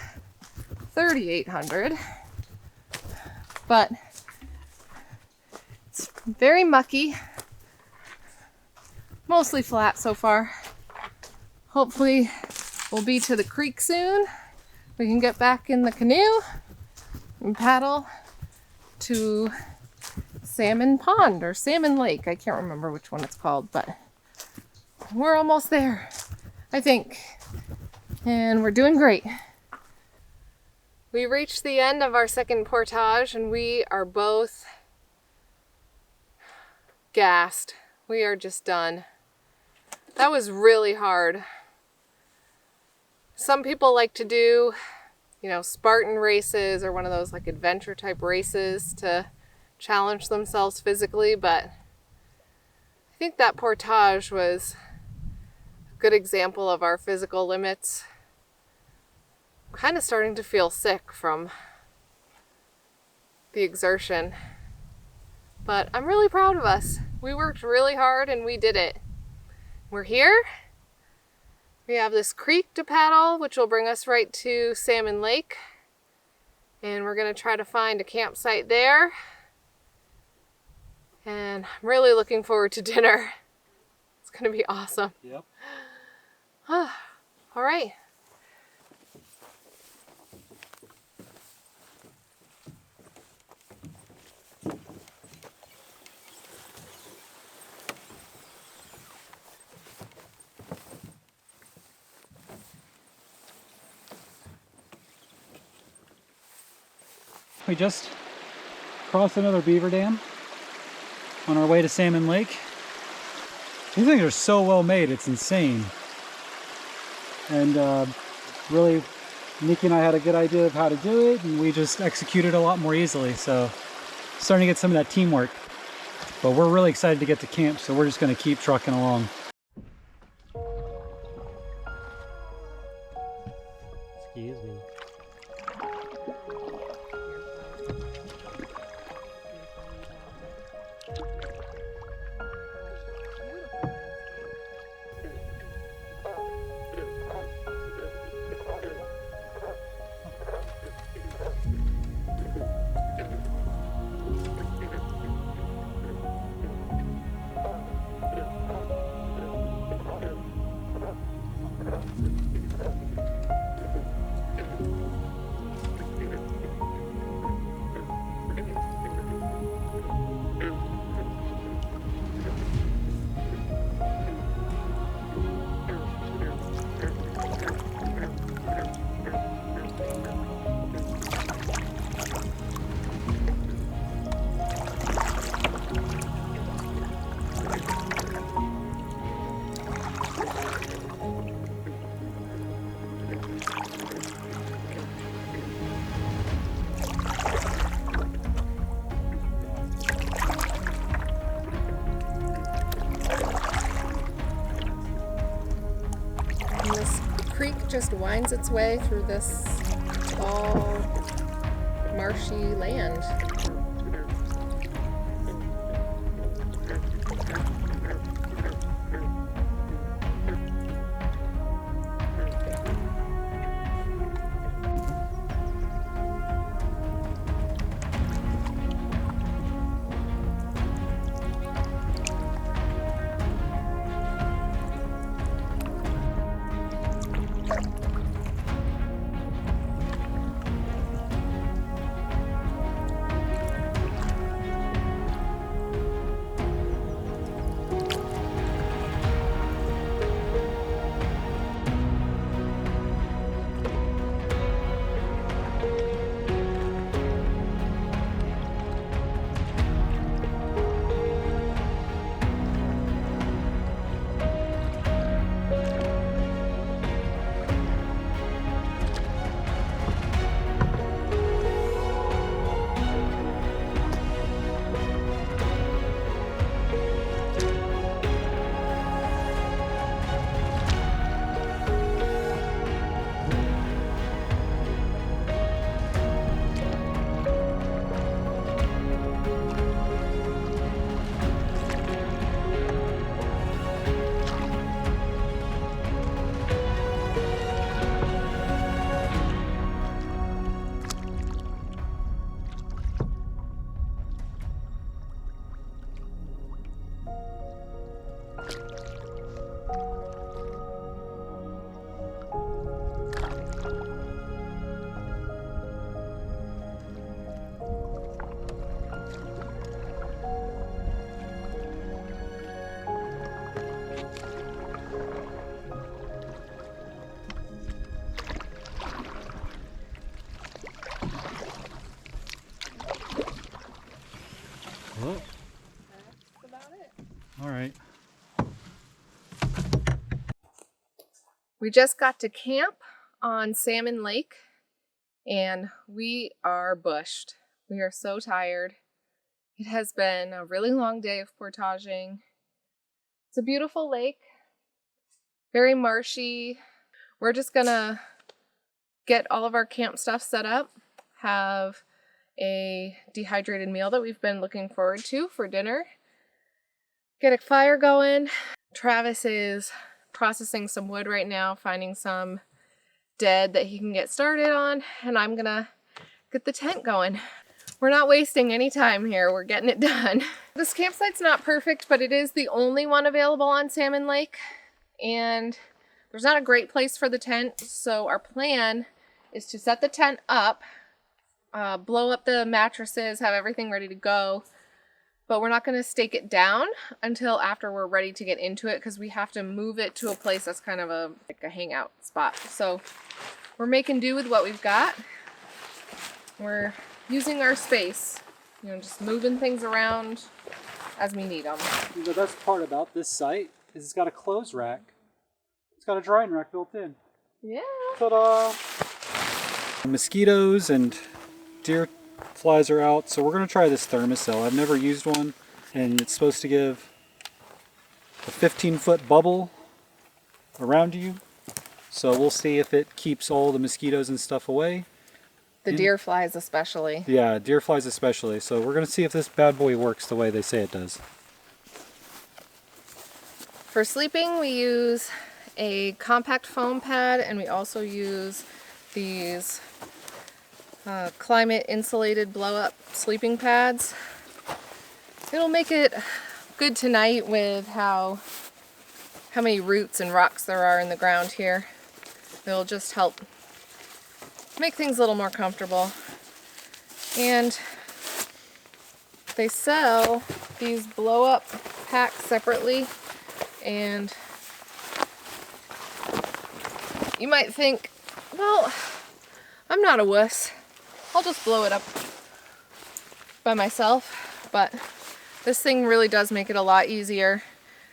3,800, but it's very mucky, mostly flat so far. Hopefully we'll be to the creek soon. We can get back in the canoe and paddle to Salmon Pond or Salmon Lake. I can't remember which one it's called, but we're almost there, I think. And we're doing great. We reached the end of our second portage and we are both gassed. We are just done. That was really hard. Some people like to do, Spartan races or one of those like adventure type races to challenge themselves physically, but I think that portage was a good example of our physical limits. I'm kind of starting to feel sick from the exertion, but I'm really proud of us. We worked really hard and we did it. We're here. We have this creek to paddle, which will bring us right to Salmon Lake. And we're going to try to find a campsite there. And I'm really looking forward to dinner. It's going to be awesome. Yep. All right. We just crossed another beaver dam on our way to Salmon Lake. These things are so well made, it's insane. And really, Nikki and I had a good idea of how to do it, and we just executed a lot more easily. So starting to get some of that teamwork. But we're really excited to get to camp, so we're just going to keep trucking along. Excuse me. Just winds its way through this tall, marshy land. We just got to camp on Salmon Lake and we are bushed. We are so tired. It has been a really long day of portaging. It's a beautiful lake, very marshy. We're just gonna get all of our camp stuff set up, have a dehydrated meal that we've been looking forward to for dinner, get a fire going. Travis is processing some wood right now, finding some dead that he can get started on, and I'm gonna get the tent going. We're not wasting any time here, we're getting it done. This campsite's not perfect, but it is the only one available on Salmon Lake, and there's not a great place for the tent, so our plan is to set the tent up, blow up the mattresses, have everything ready to go, but we're not going to stake it down until after we're ready to get into it because we have to move it to a place that's kind of like a hangout spot. So we're making do with what we've got. We're using our space, just moving things around as we need them. The best part about this site is it's got a clothes rack. It's got a drying rack built in. Yeah. Ta-da! Mosquitoes and deer flies are out, so we're going to try this thermocell. I've never used one, and it's supposed to give a 15-foot bubble around you. So we'll see if it keeps all the mosquitoes and stuff away. The deer flies especially. Yeah, deer flies especially. So we're going to see if this bad boy works the way they say it does. For sleeping, we use a compact foam pad, and we also use these climate insulated blow up sleeping pads. It'll make it good tonight with how many roots and rocks there are in the ground here. It'll just help make things a little more comfortable. And they sell these blow up packs separately, and you might think, well, I'm not a wuss, I'll just blow it up by myself, but this thing really does make it a lot easier.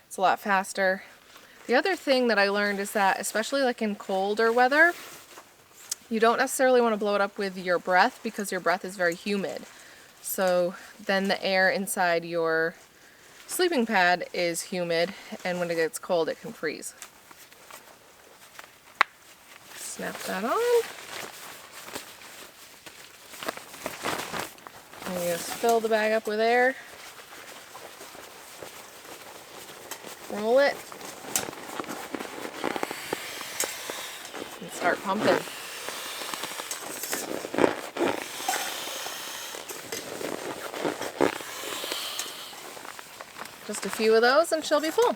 It's a lot faster. The other thing that I learned is that, especially like in colder weather, you don't necessarily want to blow it up with your breath because your breath is very humid. So then the air inside your sleeping pad is humid, and when it gets cold it can freeze. Snap that on. And you just fill the bag up with air. Roll it. And start pumping. Just a few of those and she'll be full.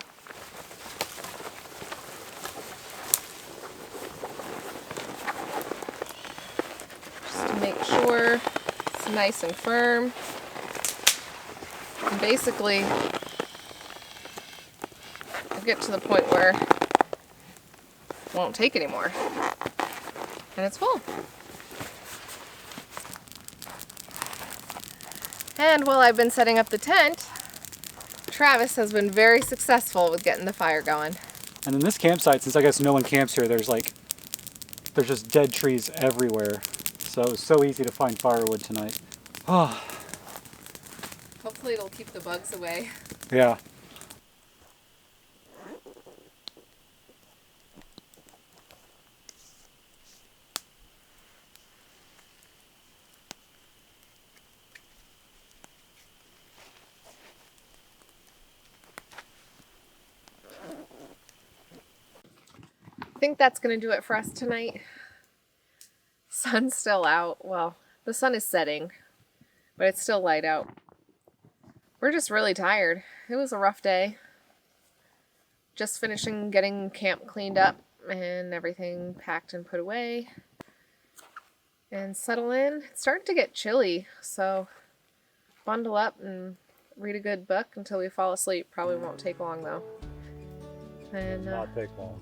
Just to make sure it's nice and firm. And basically, I'll get to the point where it won't take anymore. And it's full. And while I've been setting up the tent, Travis has been very successful with getting the fire going. And in this campsite, since I guess no one camps here, there's just dead trees everywhere. So it was so easy to find firewood tonight. Oh. Hopefully it'll keep the bugs away. Yeah. I think that's going to do it for us tonight. Sun's still out. Well, the sun is setting, but it's still light out. We're just really tired. It was a rough day. Just finishing getting camp cleaned up and everything packed and put away. And settle in. It's starting to get chilly, so bundle up and read a good book until we fall asleep. Probably won't take long though. And Not take long.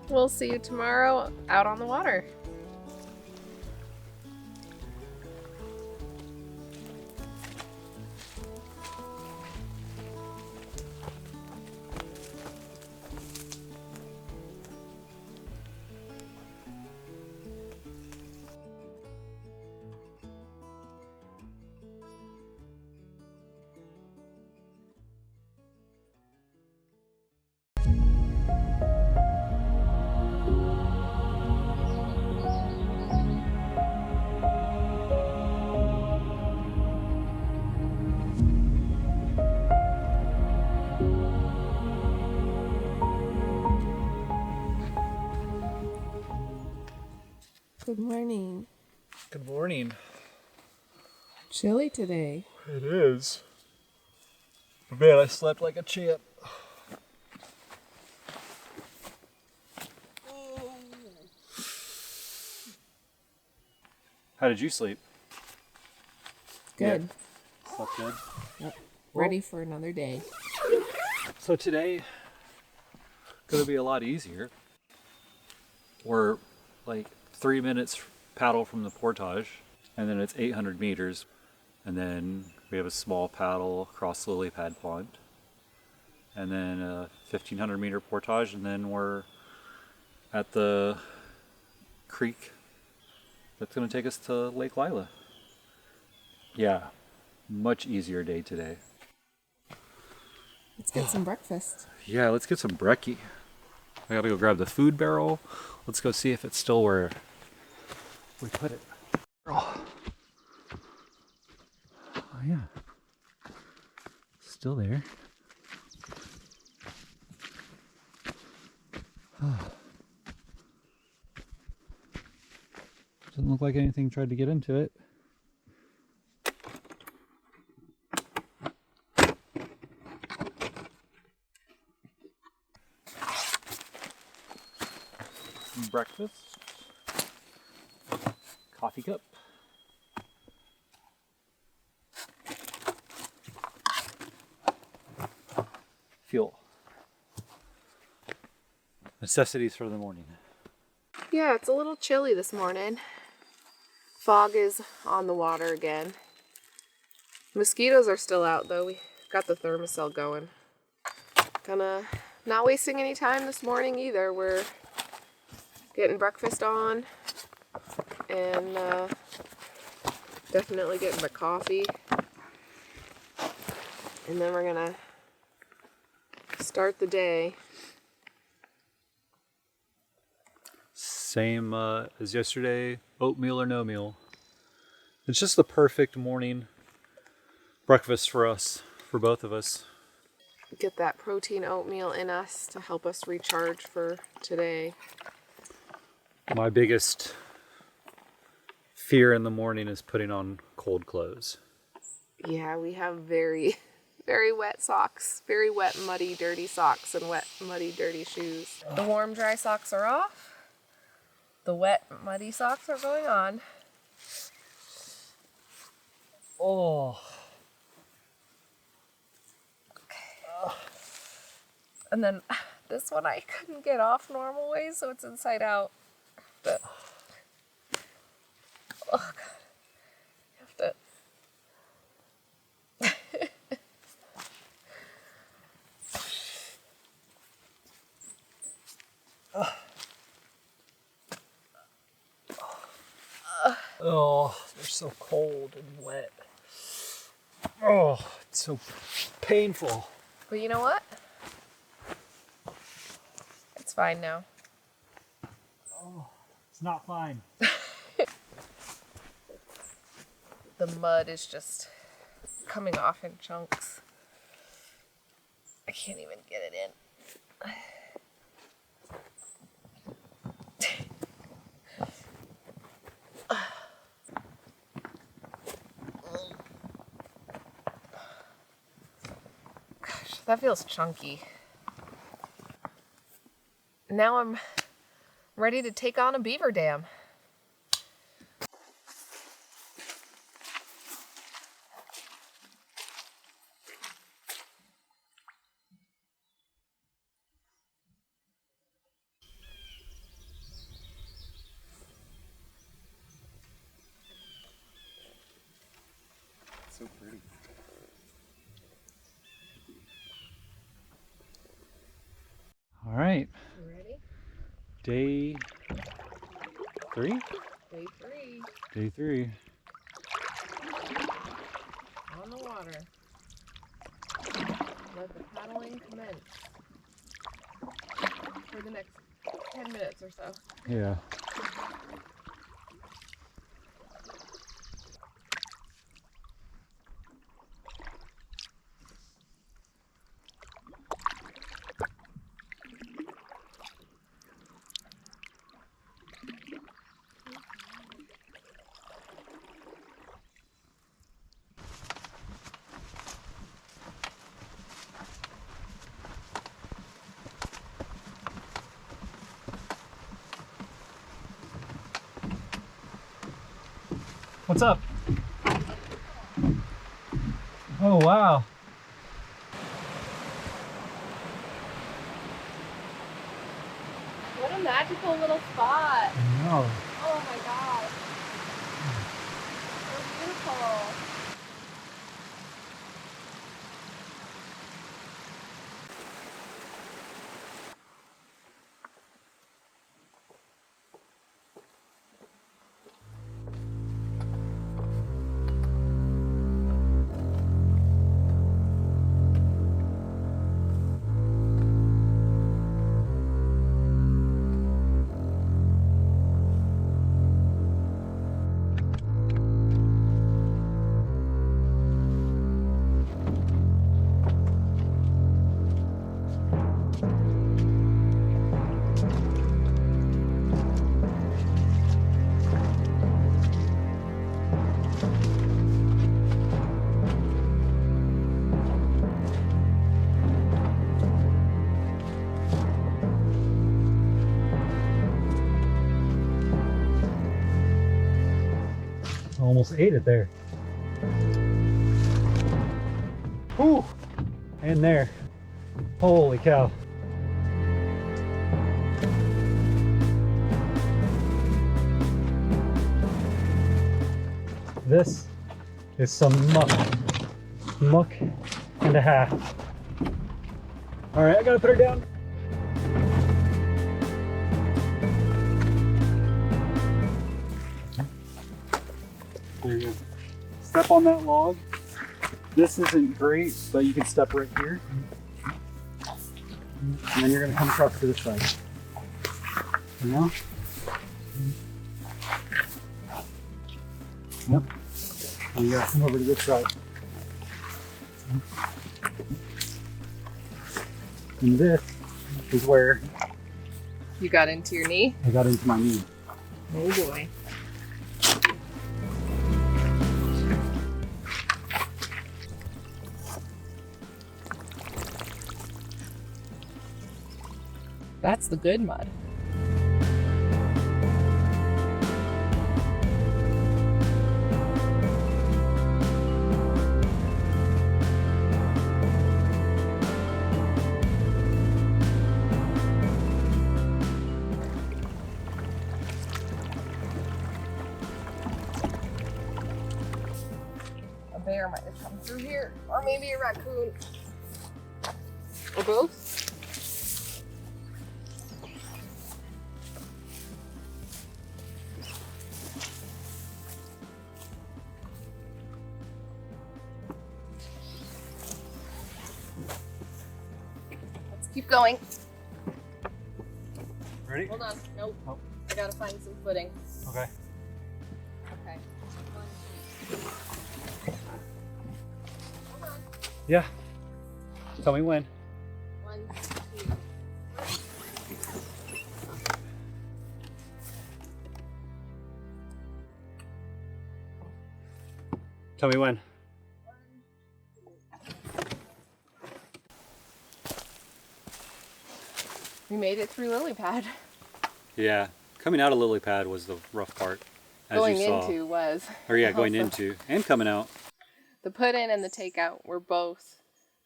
we'll see you tomorrow out on the water. Good morning. Good morning. Chilly today. It is. Man, I slept like a champ. How did you sleep? Good. Slept good. Yep. Ready for another day. So today, gonna be a lot easier. We're like 3 minutes paddle from the portage, and then it's 800 meters, and then we have a small paddle across the lily pad pond, and then a 1500 meter portage, and then we're at the creek that's gonna take us to Lake Lila. Yeah, much easier day today. Let's get some breakfast. Yeah, let's get some brekkie. I gotta go grab the food barrel. Let's go see if it's still where we put it. Oh yeah, still there. Doesn't look like anything tried to get into it. Breakfast, coffee cup, fuel. Necessities for the morning. Yeah, it's a little chilly this morning. Fog is on the water again. Mosquitoes are still out though. We got the thermocell going. Gonna not wasting any time this morning either. We're getting breakfast on and definitely getting my coffee. And then we're gonna start the day. Same as yesterday, oatmeal or no meal. It's just the perfect morning breakfast for us, for both of us. Get that protein oatmeal in us to help us recharge for today. My biggest fear in the morning is putting on cold clothes. Yeah, we have very, very wet socks. Very wet, muddy, dirty socks and wet, muddy, dirty shoes. The warm, dry socks are off. The wet, muddy socks are going on. Oh. And then this one I couldn't get off normal ways, so it's inside out. But, oh God. You have to. Oh, they're so cold and wet. Oh, it's so painful. But you know what? It's fine now. Oh, it's not fine. The mud is just coming off in chunks. I can't even get it in. Gosh, that feels chunky. Now I'm ready to take on a beaver dam. So pretty. All right. You ready? Day 3? Day 3. Day 3. On the water. Let the paddling commence for the next 10 minutes or so. Yeah. What's up? Oh, wow. What a magical little spot. I know. Oh my gosh. So beautiful. Almost ate it there. Whew. And there. Holy cow. This is some muck and a half. All right, I gotta put her down. There you go. Step on that log. This isn't great, but you can step right here. And then you're gonna come across to this side. You know? Yep. And you gotta come over to this side. And this is where You got into your knee? I got into my knee. Oh boy. That's the good mud. A bear might have come through here, or maybe a raccoon. Or both. Keep going. Ready? Hold on. Nope. Oh. I gotta find some footing. Okay. Okay. Hold on. Yeah. Tell me when. 1, 2. Tell me when. We made it through lily pad. Yeah. Coming out of lily pad was the rough part, as Going you saw. into was. Or yeah, going also- into and coming out. The put in and the takeout were both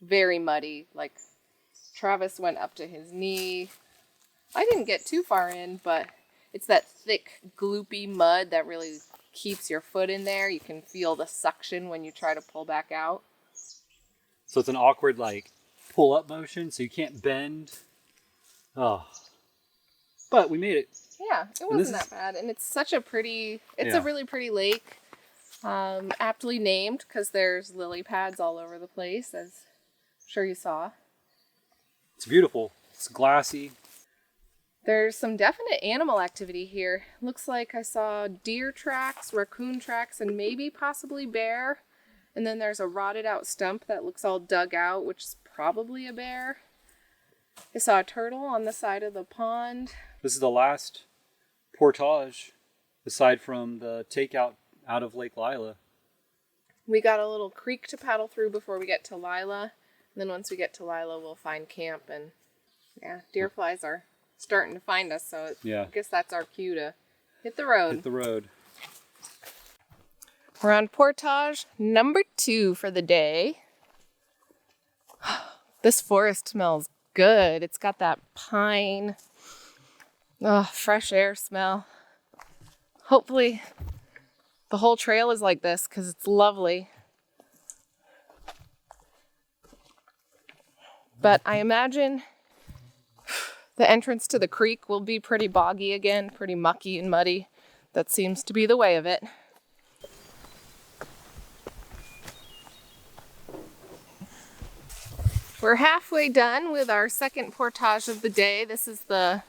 very muddy. Like Travis went up to his knee. I didn't get too far in, but it's that thick, gloopy mud that really keeps your foot in there. You can feel the suction when you try to pull back out. So it's an awkward like pull up motion, so you can't bend. Oh. But we made it. Yeah, it And wasn't this that bad. And it's such a pretty, it's Yeah. a really pretty lake. Aptly named because there's lily pads all over the place, as I'm sure you saw. It's beautiful. It's glassy. There's some definite animal activity here. Looks like I saw deer tracks, raccoon tracks, and maybe possibly bear. And then there's a rotted out stump that looks all dug out, which is probably a bear. I saw a turtle on the side of the pond. This is the last portage, aside from the takeout out of Lake Lila. We got a little creek to paddle through before we get to Lila. And then once we get to Lila, we'll find camp. And yeah, deer flies are starting to find us. So Yeah. I guess that's our cue to hit the road. Hit the road. We're on portage number 2 for the day. This forest smells good. It's got that pine, fresh air smell. Hopefully the whole trail is like this because it's lovely. But I imagine the entrance to the creek will be pretty boggy again, pretty mucky and muddy. That seems to be the way of it. We're halfway done with our second portage of the day. This is the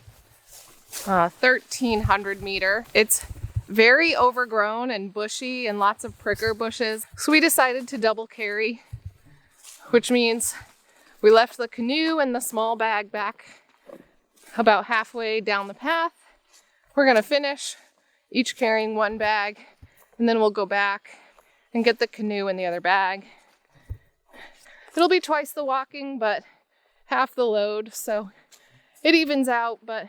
1,300 meter. It's very overgrown and bushy and lots of pricker bushes. So we decided to double carry, which means we left the canoe and the small bag back about halfway down the path. We're gonna finish each carrying one bag, and then we'll go back and get the canoe and the other bag. It'll be twice the walking, but half the load, so it evens out, but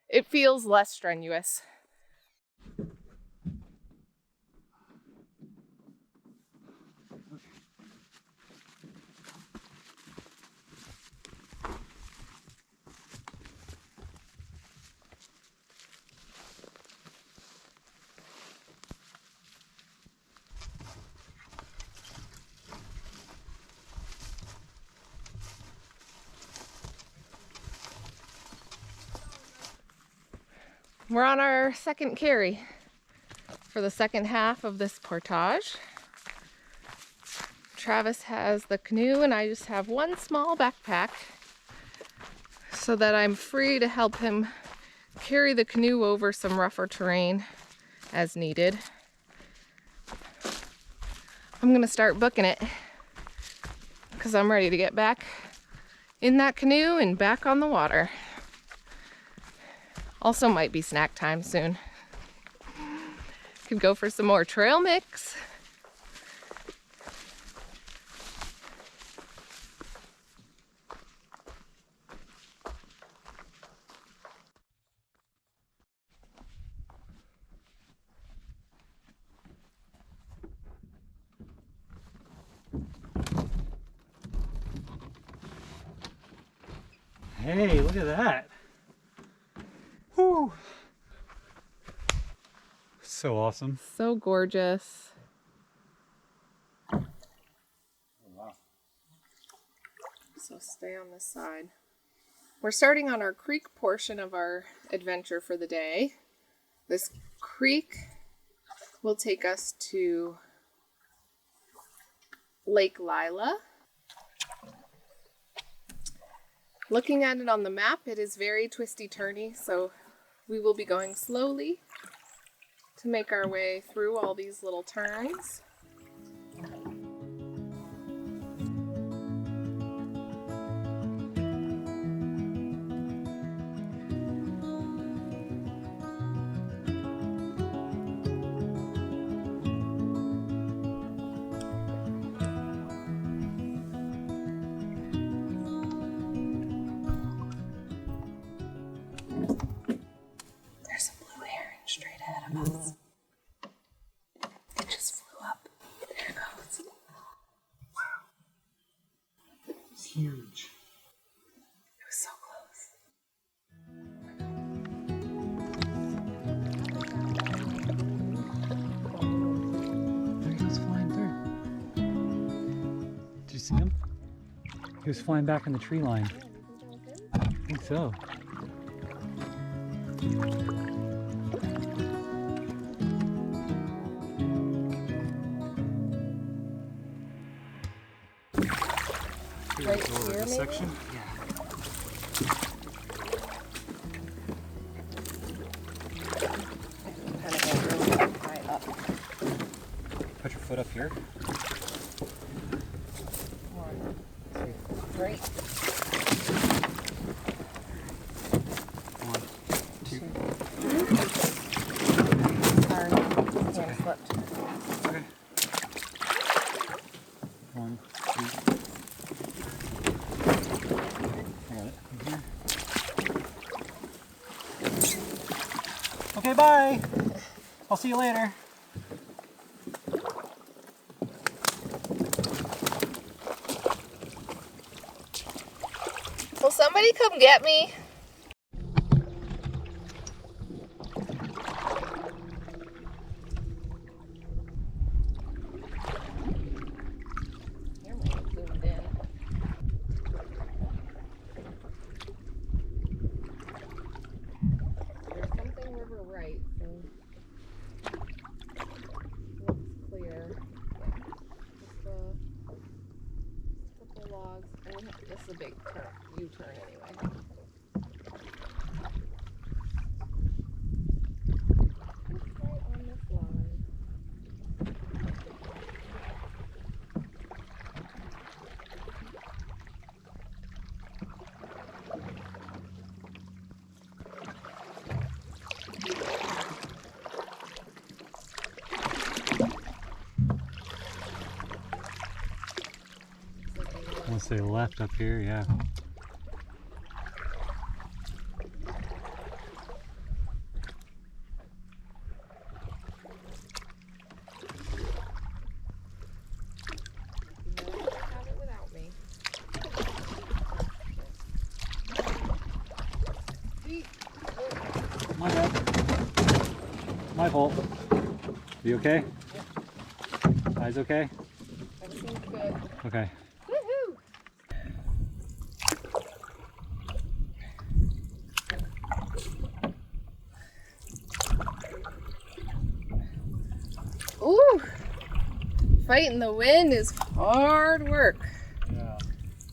it feels less strenuous. We're on our second carry for the second half of this portage. Travis has the canoe and I just have one small backpack so that I'm free to help him carry the canoe over some rougher terrain as needed. I'm gonna start booking it because I'm ready to get back in that canoe and back on the water. Also might be snack time soon. Could go for some more trail mix. Hey, look at that. Whew. So awesome. So gorgeous. Oh, wow. So stay on this side. We're starting on our creek portion of our adventure for the day. This creek will take us to Lake Lila. Looking at it on the map, it is very twisty-turny, so we will be going slowly to make our way through all these little turns. It just flew up. There it goes. Wow. It's huge. It was so close. There he goes flying through. Did you see him? He was flying back in the tree line. I think so. Right here, maybe? Section? Yeah. Kind of went really high up. Put your foot up here. 1, 2, 3. 1, 2. Sorry, hand slipped. Okay. 1, 2. I got it. Okay, bye. I'll see you later. somebody come get me? This is a big U-turn anyway. Just right on this line. Once they left up here, yeah. Have it without me. My bad. My fault. You okay? Yep. Eyes okay? Everything's good. Okay. Woohoo! Ooh! Fighting the wind is hard work. Yeah.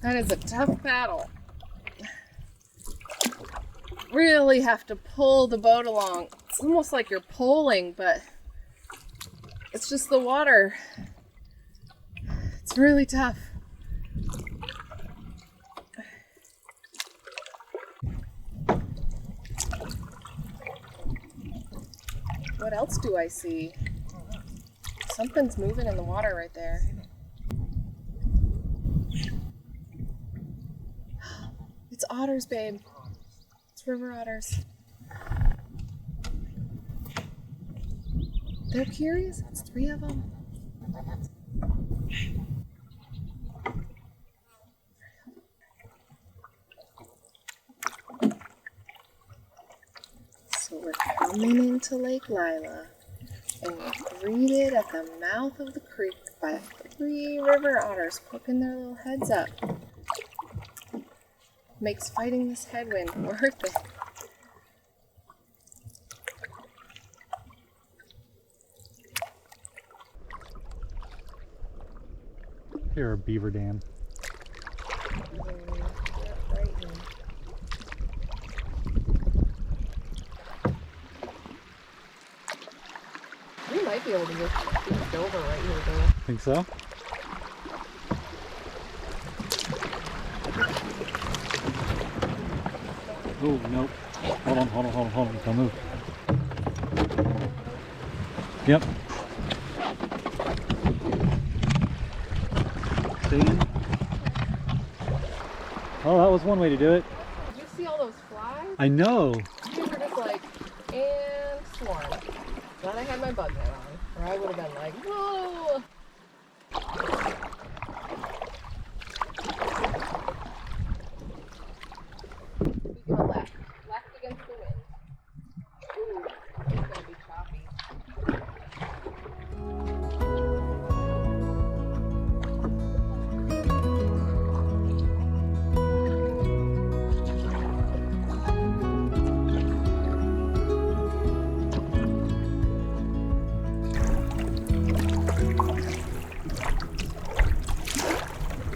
That is a tough battle. Really have to pull the boat along. It's almost like you're pulling, but it's just the water. It's really tough. What else do I see? Something's moving in the water right there. It's otters, babe. It's river otters. They're curious. It's 3 of them. So we're coming into Lake Lila, and we're greeted at the mouth of the creek by 3 river otters poking their little heads up. Makes fighting this headwind worth it. Here, a beaver dam. We might be able to just scoot over right here, though. Think so? Oh, nope. Hold on. Don't move. Yep. Stay in. Oh, that was one way to do it. Did you see all those flies? I know. They were just like, and swarm. Glad I had my bug net on, or I would have been like, whoa! We go left against the wind. Ooh, it's gonna be choppy.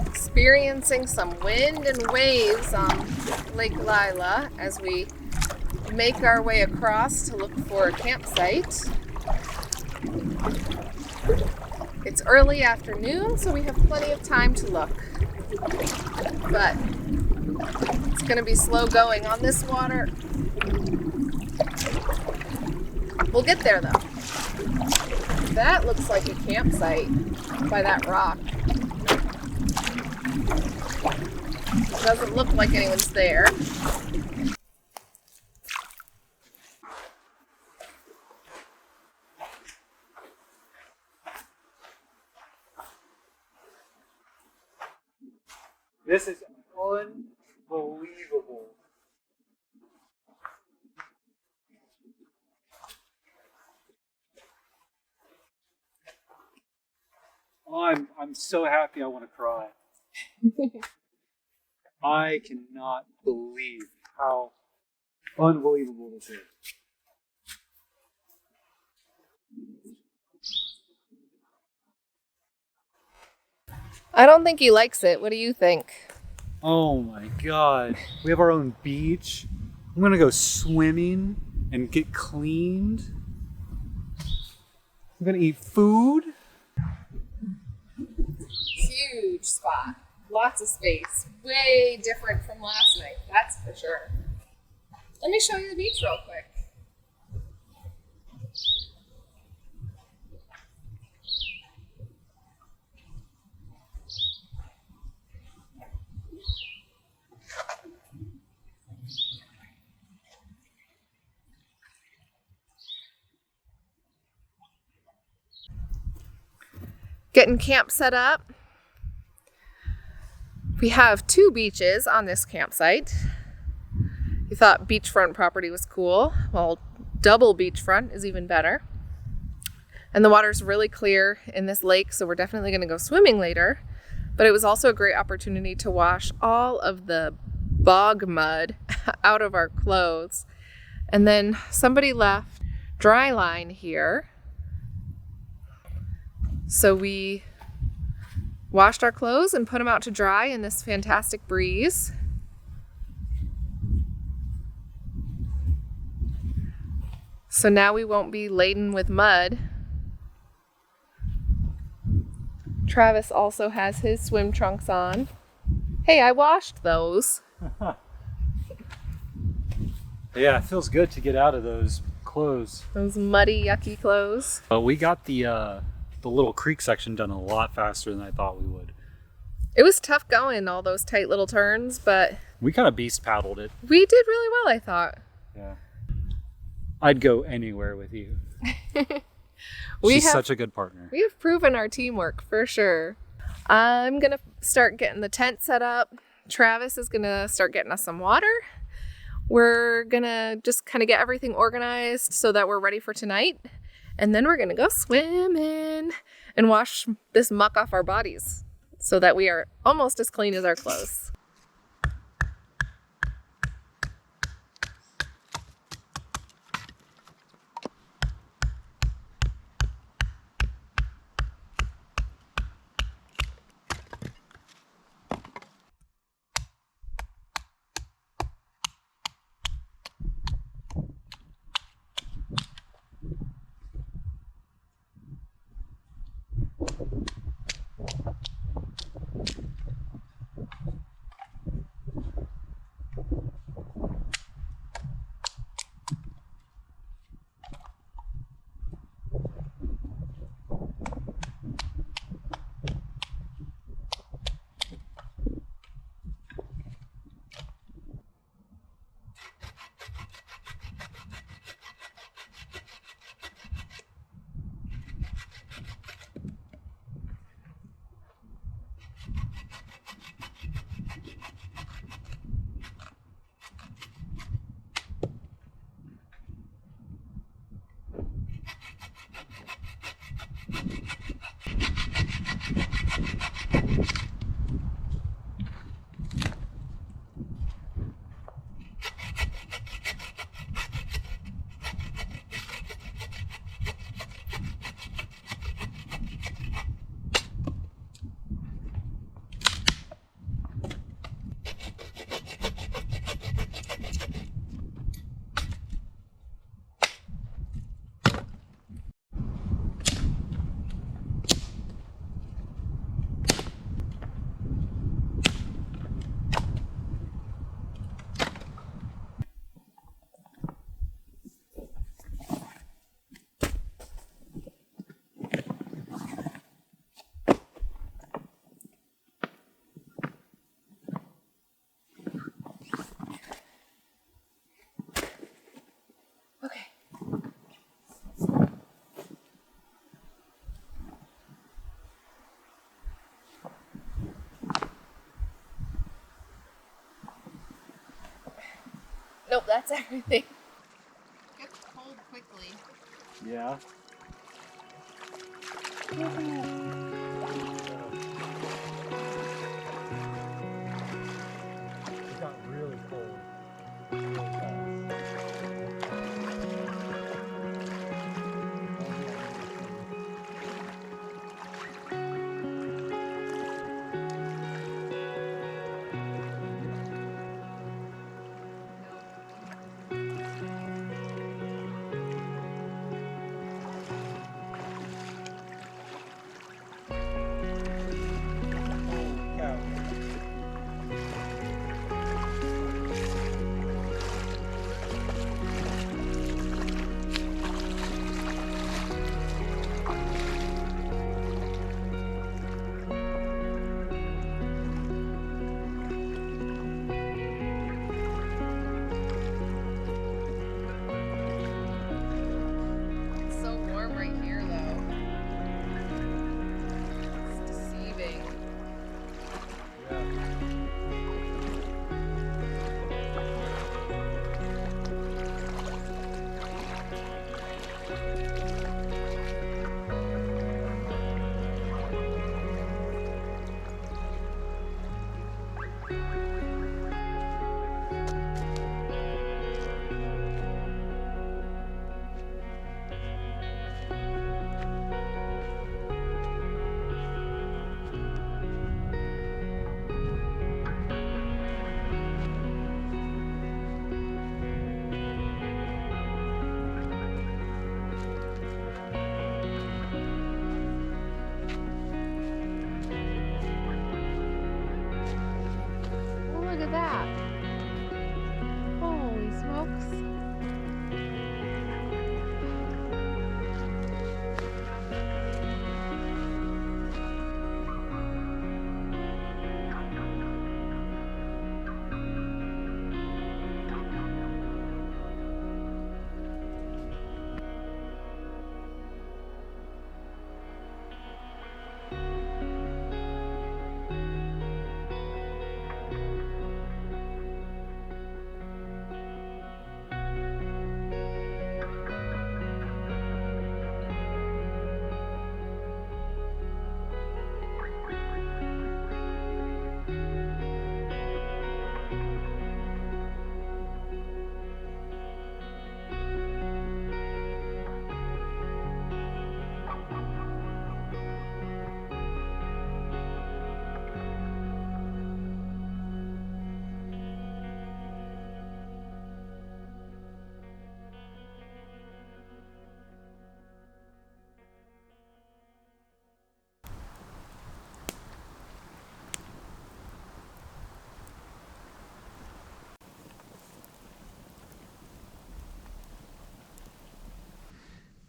Experiencing some wind and waves on Lake Lila as we make our way across to look for a campsite. It's early afternoon, so we have plenty of time to look. But it's going to be slow going on this water. We'll get there though. That looks like a campsite by that rock. Doesn't look like anyone's there. This is unbelievable. I'm so happy I want to cry. I cannot believe how unbelievable this is. I don't think he likes it. What do you think? Oh my God. We have our own beach. I'm gonna go swimming and get cleaned. I'm gonna eat food. Huge spot. Lots of space. Way different from last night, that's for sure. Let me show you the beach real quick. Getting camp set up. We have 2 beaches on this campsite. You thought beachfront property was cool. Well, double beachfront is even better. And the water's really clear in this lake, so we're definitely going to go swimming later. But it was also a great opportunity to wash all of the bog mud out of our clothes. And then somebody left dry line here. So we washed our clothes and put them out to dry in this fantastic breeze. So now we won't be laden with mud. Travis also has his swim trunks on. Hey, I washed those. Yeah, it feels good to get out of those clothes. Those muddy, yucky clothes. But we got the little creek section done a lot faster than I thought we would. It was tough going, all those tight little turns, but We kind of beast paddled it. we did really well, I thought. Yeah. I'd go anywhere with you. We She's have- such a good partner. We have proven our teamwork for sure. I'm going to start getting the tent set up. Travis is going to start getting us some water. We're going to just kind of get everything organized so that we're ready for tonight. And then we're going to go swimming and wash this muck off our bodies so that we are almost as clean as our clothes. Nope, that's everything. It gets cold quickly. Yeah.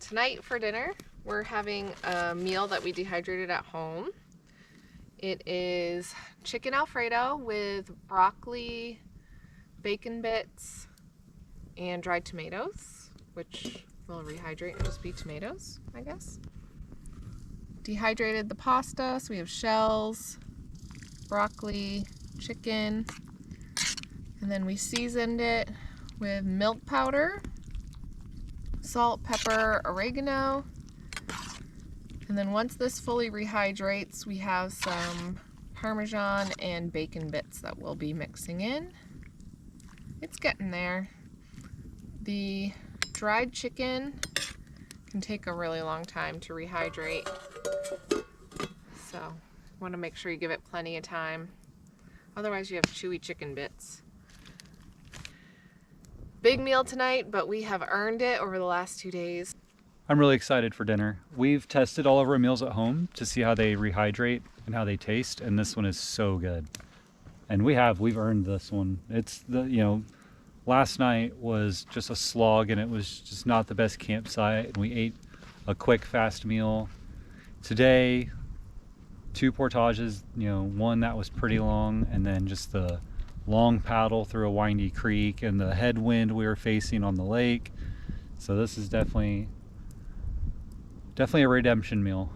Tonight for dinner, we're having a meal that we dehydrated at home. It is chicken Alfredo with broccoli, bacon bits, and dried tomatoes, which will rehydrate and just be tomatoes, I guess. Dehydrated the pasta, so we have shells, broccoli, chicken, and then we seasoned it with milk powder, salt, pepper, oregano. And then once this fully rehydrates, we have some Parmesan and bacon bits that we'll be mixing in. It's getting there. The dried chicken can take a really long time to rehydrate, so want to make sure you give it plenty of time. Otherwise you have chewy chicken bits. Big meal tonight, but we have earned it over the last 2 days. I'm really excited for dinner. We've tested all of our meals at home to see how they rehydrate and how they taste, and this one is so good. And we've earned this one. It's last night was just a slog, and it was just not the best campsite, and we ate a quick fast meal. Today, 2 portages, one that was pretty long, and then just the long paddle through a windy creek and the headwind we were facing on the lake. So this is definitely a redemption meal.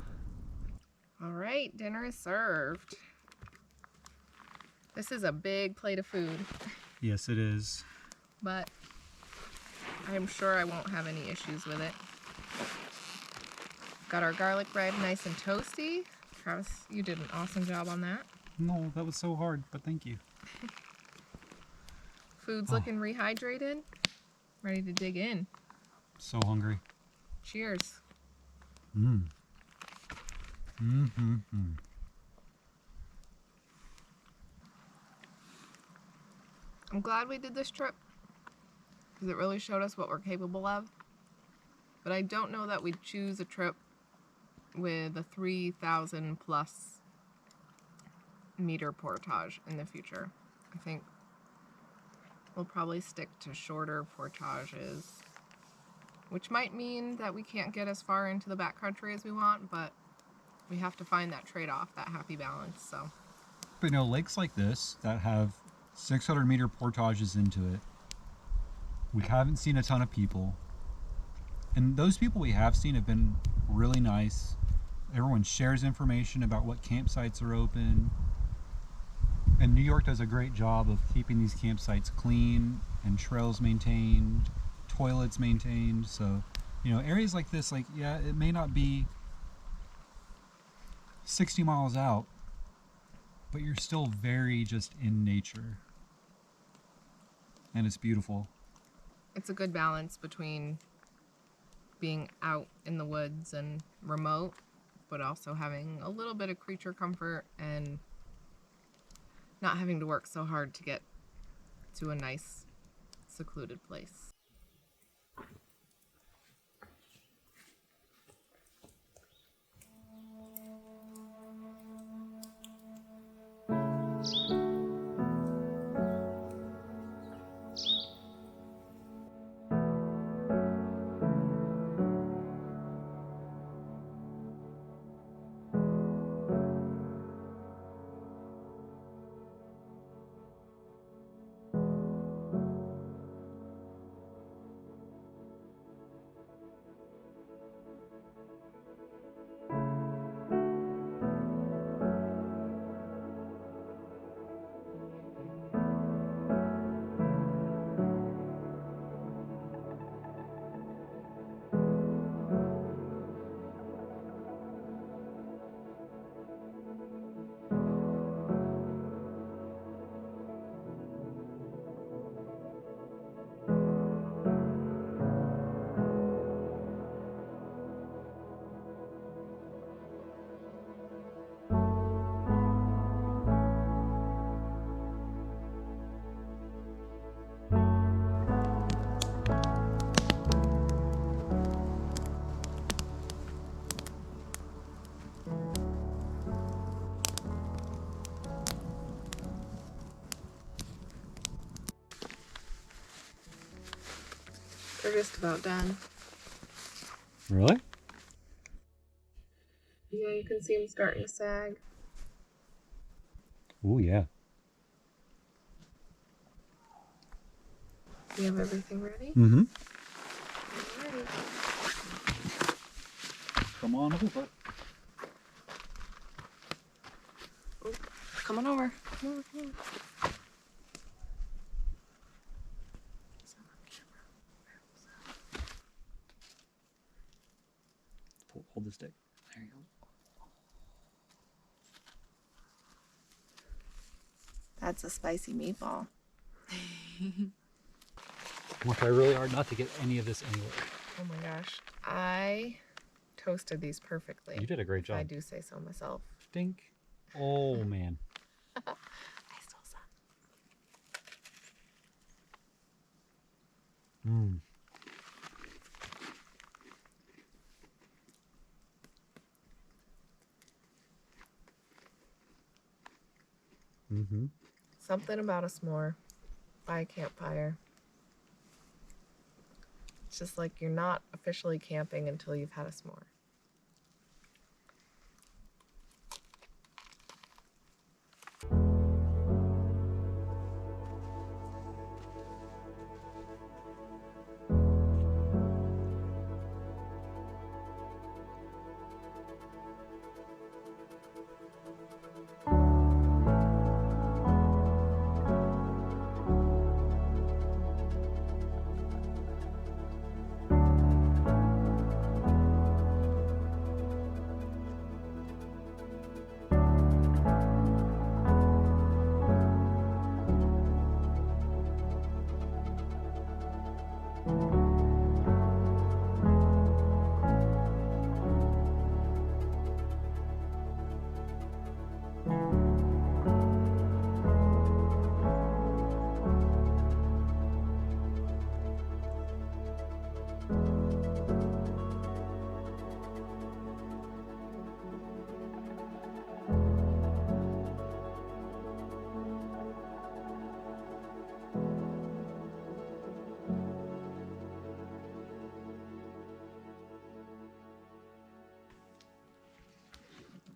All right, dinner is served. This is a big plate of food, Yes, it is. but I'm sure I won't have any issues with it. Got our garlic bread nice and toasty. Travis, you did an awesome job on that. No, that was so hard, but thank you. Food's looking rehydrated. Ready to dig in. So hungry. Cheers. I'm glad we did this trip because it really showed us what we're capable of. But I don't know that we'd choose a trip with a 3,000 plus meter portage in the future. I think we'll probably stick to shorter portages, which might mean that we can't get as far into the backcountry as we want, but we have to find that trade-off, that happy balance. So, But lakes like this that have 600-meter portages into it, we haven't seen a ton of people. And those people we have seen have been really nice. Everyone shares information about what campsites are open. And New York does a great job of keeping these campsites clean and trails maintained, toilets maintained. So, areas like this, it may not be 60 miles out, but you're still very just in nature. And it's beautiful. it's a good balance between being out in the woods and remote, but also having a little bit of creature comfort and not having to work so hard to get to a nice, secluded place. We're just about done. Really? Yeah, you can see them starting to sag. Oh, yeah. You have everything ready? Mm-hmm. Ready. Come on over. Come on over. Come on, come on. Hold the stick. There you go. That's a spicy meatball. I'll try really hard not to get any of this anywhere. Oh my gosh. I toasted these perfectly. You did a great job. I do say so myself. Stink. Oh, man. I stole some. Mmm. Mm-hmm. Something about a s'more by a campfire. It's just like you're not officially camping until you've had a s'more.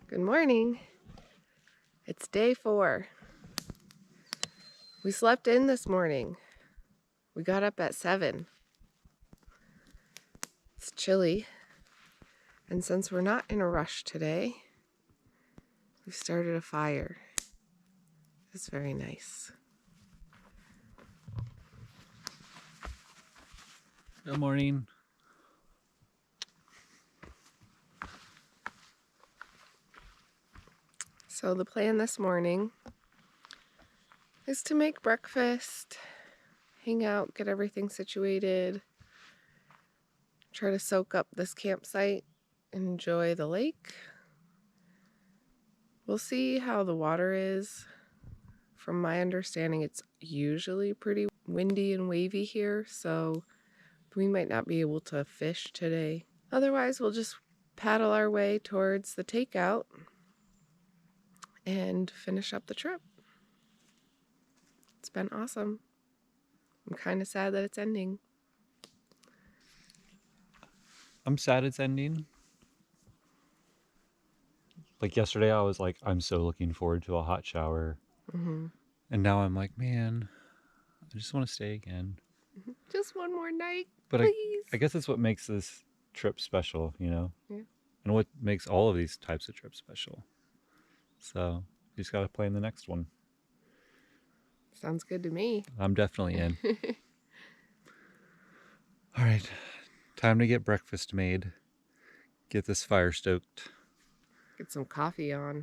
Good morning. It's day 4. We slept in this morning. We got up at 7. It's chilly. And since we're not in a rush today, we started a fire. It's very nice. Good morning. So the plan this morning is to make breakfast, hang out, get everything situated, try to soak up this campsite, and enjoy the lake. We'll see how the water is. From my understanding, it's usually pretty windy and wavy here, so we might not be able to fish today. Otherwise, we'll just paddle our way towards the takeout and finish up the trip. It's been awesome. I'm kind of sad that it's ending. I'm sad it's ending. Like yesterday, I was like, I'm so looking forward to a hot shower. Mm-hmm. And now I'm like, man, I just want to stay again. Just one more night, But please. I guess that's what makes this trip special, you know? Yeah. And what makes all of these types of trips special. So you just got to plan the next one. Sounds good to me. I'm definitely in. All right, time to get breakfast made. Get this fire stoked. Get some coffee on.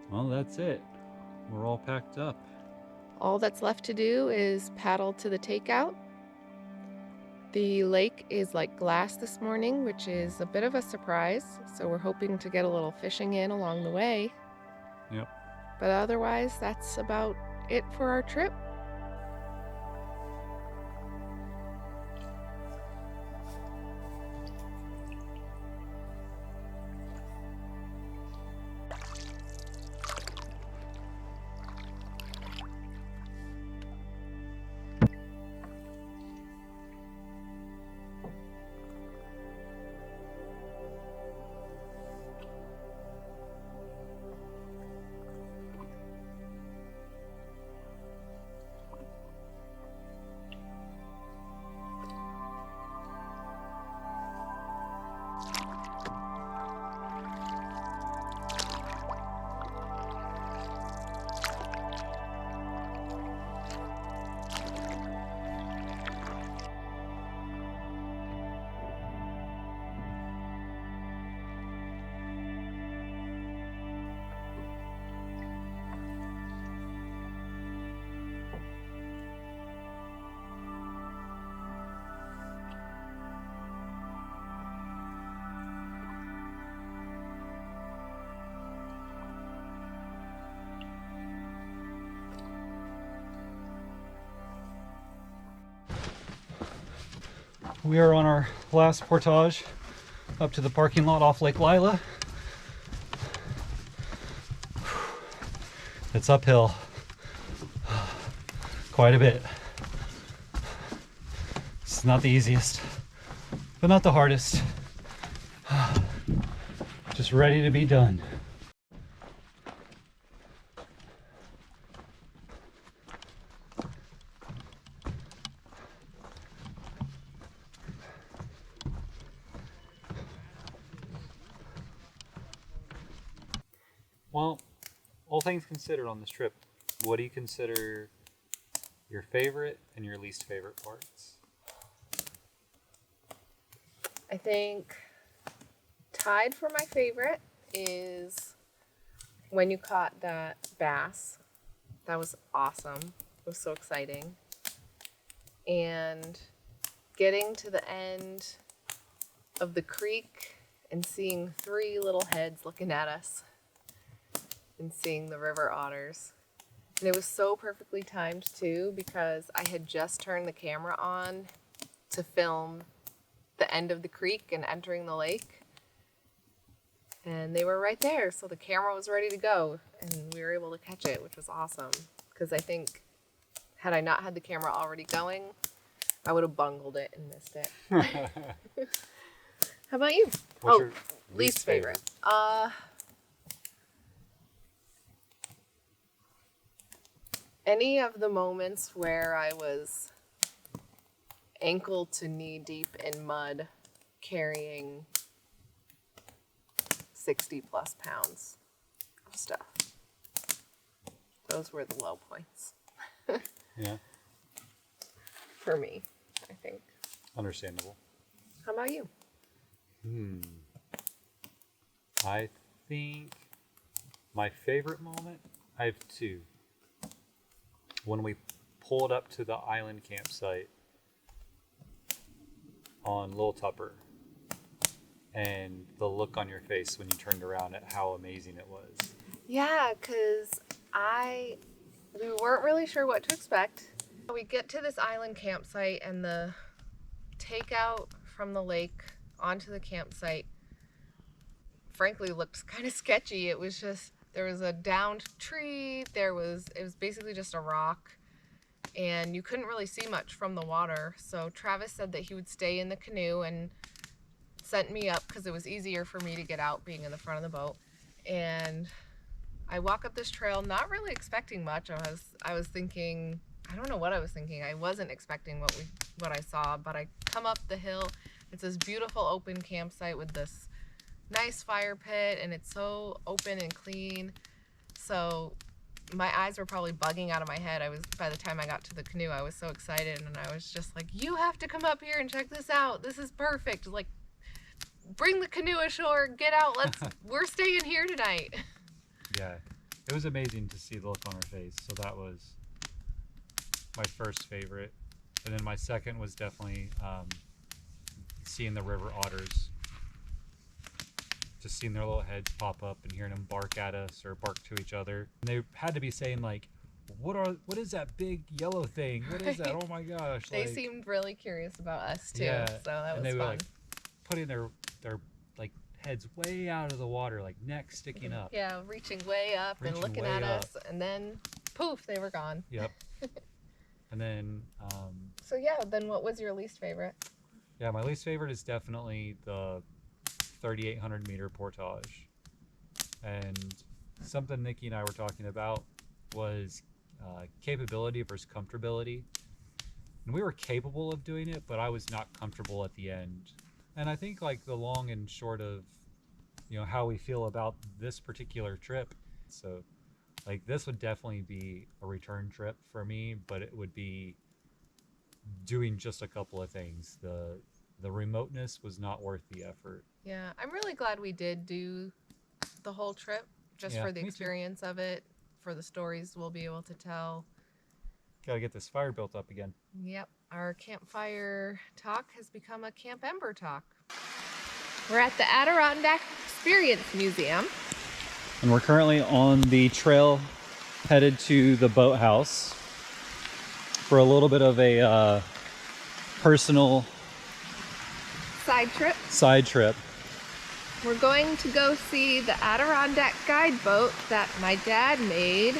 Well, that's it. We're all packed up. All that's left to do is paddle to the takeout The lake is like glass this morning, which is a bit of a surprise. So we're hoping to get a little fishing in along the way. Yep. But otherwise, that's about it for our trip. We are on our last portage up to the parking lot off Lake Lila. It's uphill quite a bit. It's not the easiest, but not the hardest. Just ready to be done. Well, all things considered on this trip, what do you consider your favorite and your least favorite parts? I think tied for my favorite is when you caught that bass. That was awesome. It was so exciting. And getting to the end of the creek and seeing 3 little heads looking at us and seeing the river otters. And it was so perfectly timed too, because I had just turned the camera on to film the end of the creek and entering the lake. And they were right there, so the camera was ready to go, and we were able to catch it, which was awesome. Because I think, had I not had the camera already going, I would have bungled it and missed it. How about you? What's your least favorite? Any of the moments where I was ankle to knee deep in mud carrying 60 plus pounds of stuff. Those were the low points. Yeah. For me, I think. Understandable. How about you? I think my favorite moment, I have 2. When we pulled up to the island campsite on Little Tupper, and the look on your face when you turned around at how amazing it was. Yeah, because we weren't really sure what to expect. We get to this island campsite, and the takeout from the lake onto the campsite frankly looked kind of sketchy. It was just, there was a downed tree, it was basically just a rock, and you couldn't really see much from the water. So Travis said that he would stay in the canoe and sent me up because it was easier for me to get out being in the front of the boat. And I walk up this trail not really expecting much. I was thinking, I don't know what I was thinking. I wasn't expecting what I saw, but I come up the hill. It's this beautiful open campsite with this nice fire pit, and it's so open and clean. So my eyes were probably bugging out of my head. By the time I got to the canoe, I was so excited, and I was just like, you have to come up here and check this out. This is perfect. Like, bring the canoe ashore, get out, we're staying here tonight. Yeah, it was amazing to see the look on her face. So that was my first favorite. And then my second was definitely seeing the river otters. Just seeing their little heads pop up and hearing them bark at us or bark to each other. And they had to be saying like, what is that big yellow thing? What is that? Oh my gosh. They like, seemed really curious about us too. yeah, So that and was they fun. were like putting their like heads way out of the water, like neck sticking up. Yeah, reaching way up and looking at us, and then poof, they were gone. Yep. And then So yeah, then what was your least favorite? yeah, my least favorite is definitely the 3,800 meter portage. And something Nikki and I were talking about was capability versus comfortability. And we were capable of doing it, but I was not comfortable at the end. And I think like the long and short of, you know, how we feel about this particular trip. So like this would definitely be a return trip for me, but it would be doing just a couple of things. The remoteness was not worth the effort. Yeah, I'm really glad we did do the whole trip just Yeah, for the me too. experience of it, for the stories we'll be able to tell. Gotta get this fire built up again. Yep, our campfire talk has become a Camp Ember talk. We're at the Adirondacks Experience Museum. And we're currently on the trail headed to the boathouse for a little bit of a personal Side trip. side trip. We're going to go see the Adirondack guide boat that my dad made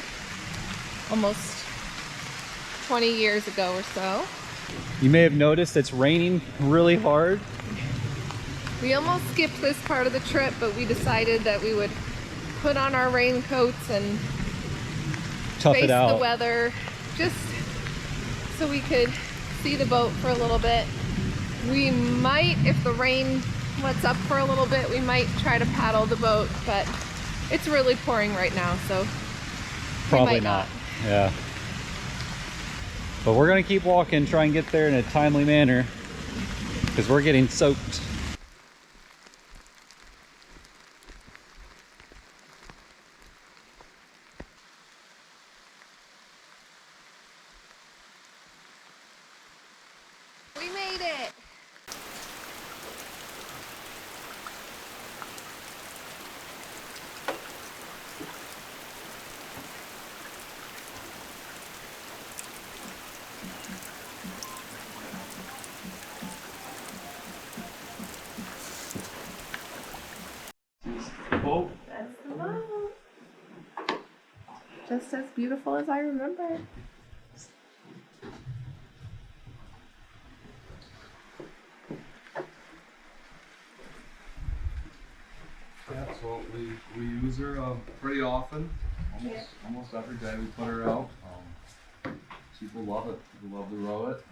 almost 20 years ago or so. You may have noticed it's raining really hard. We almost skipped this part of the trip, but we decided that we would put on our raincoats and Tough face it out. the weather just so we could see the boat for a little bit. We might, if the rain lets up for a little bit, we might try to paddle the boat, but it's really pouring right now, so Probably might not. Yeah. But we're gonna keep walking, try and get there in a timely manner because we're getting soaked. we made it. Oh. That's the boat. Just as beautiful as I remember. Yeah, so we use her pretty often. Almost every day we put her out. People love it. People love to row it.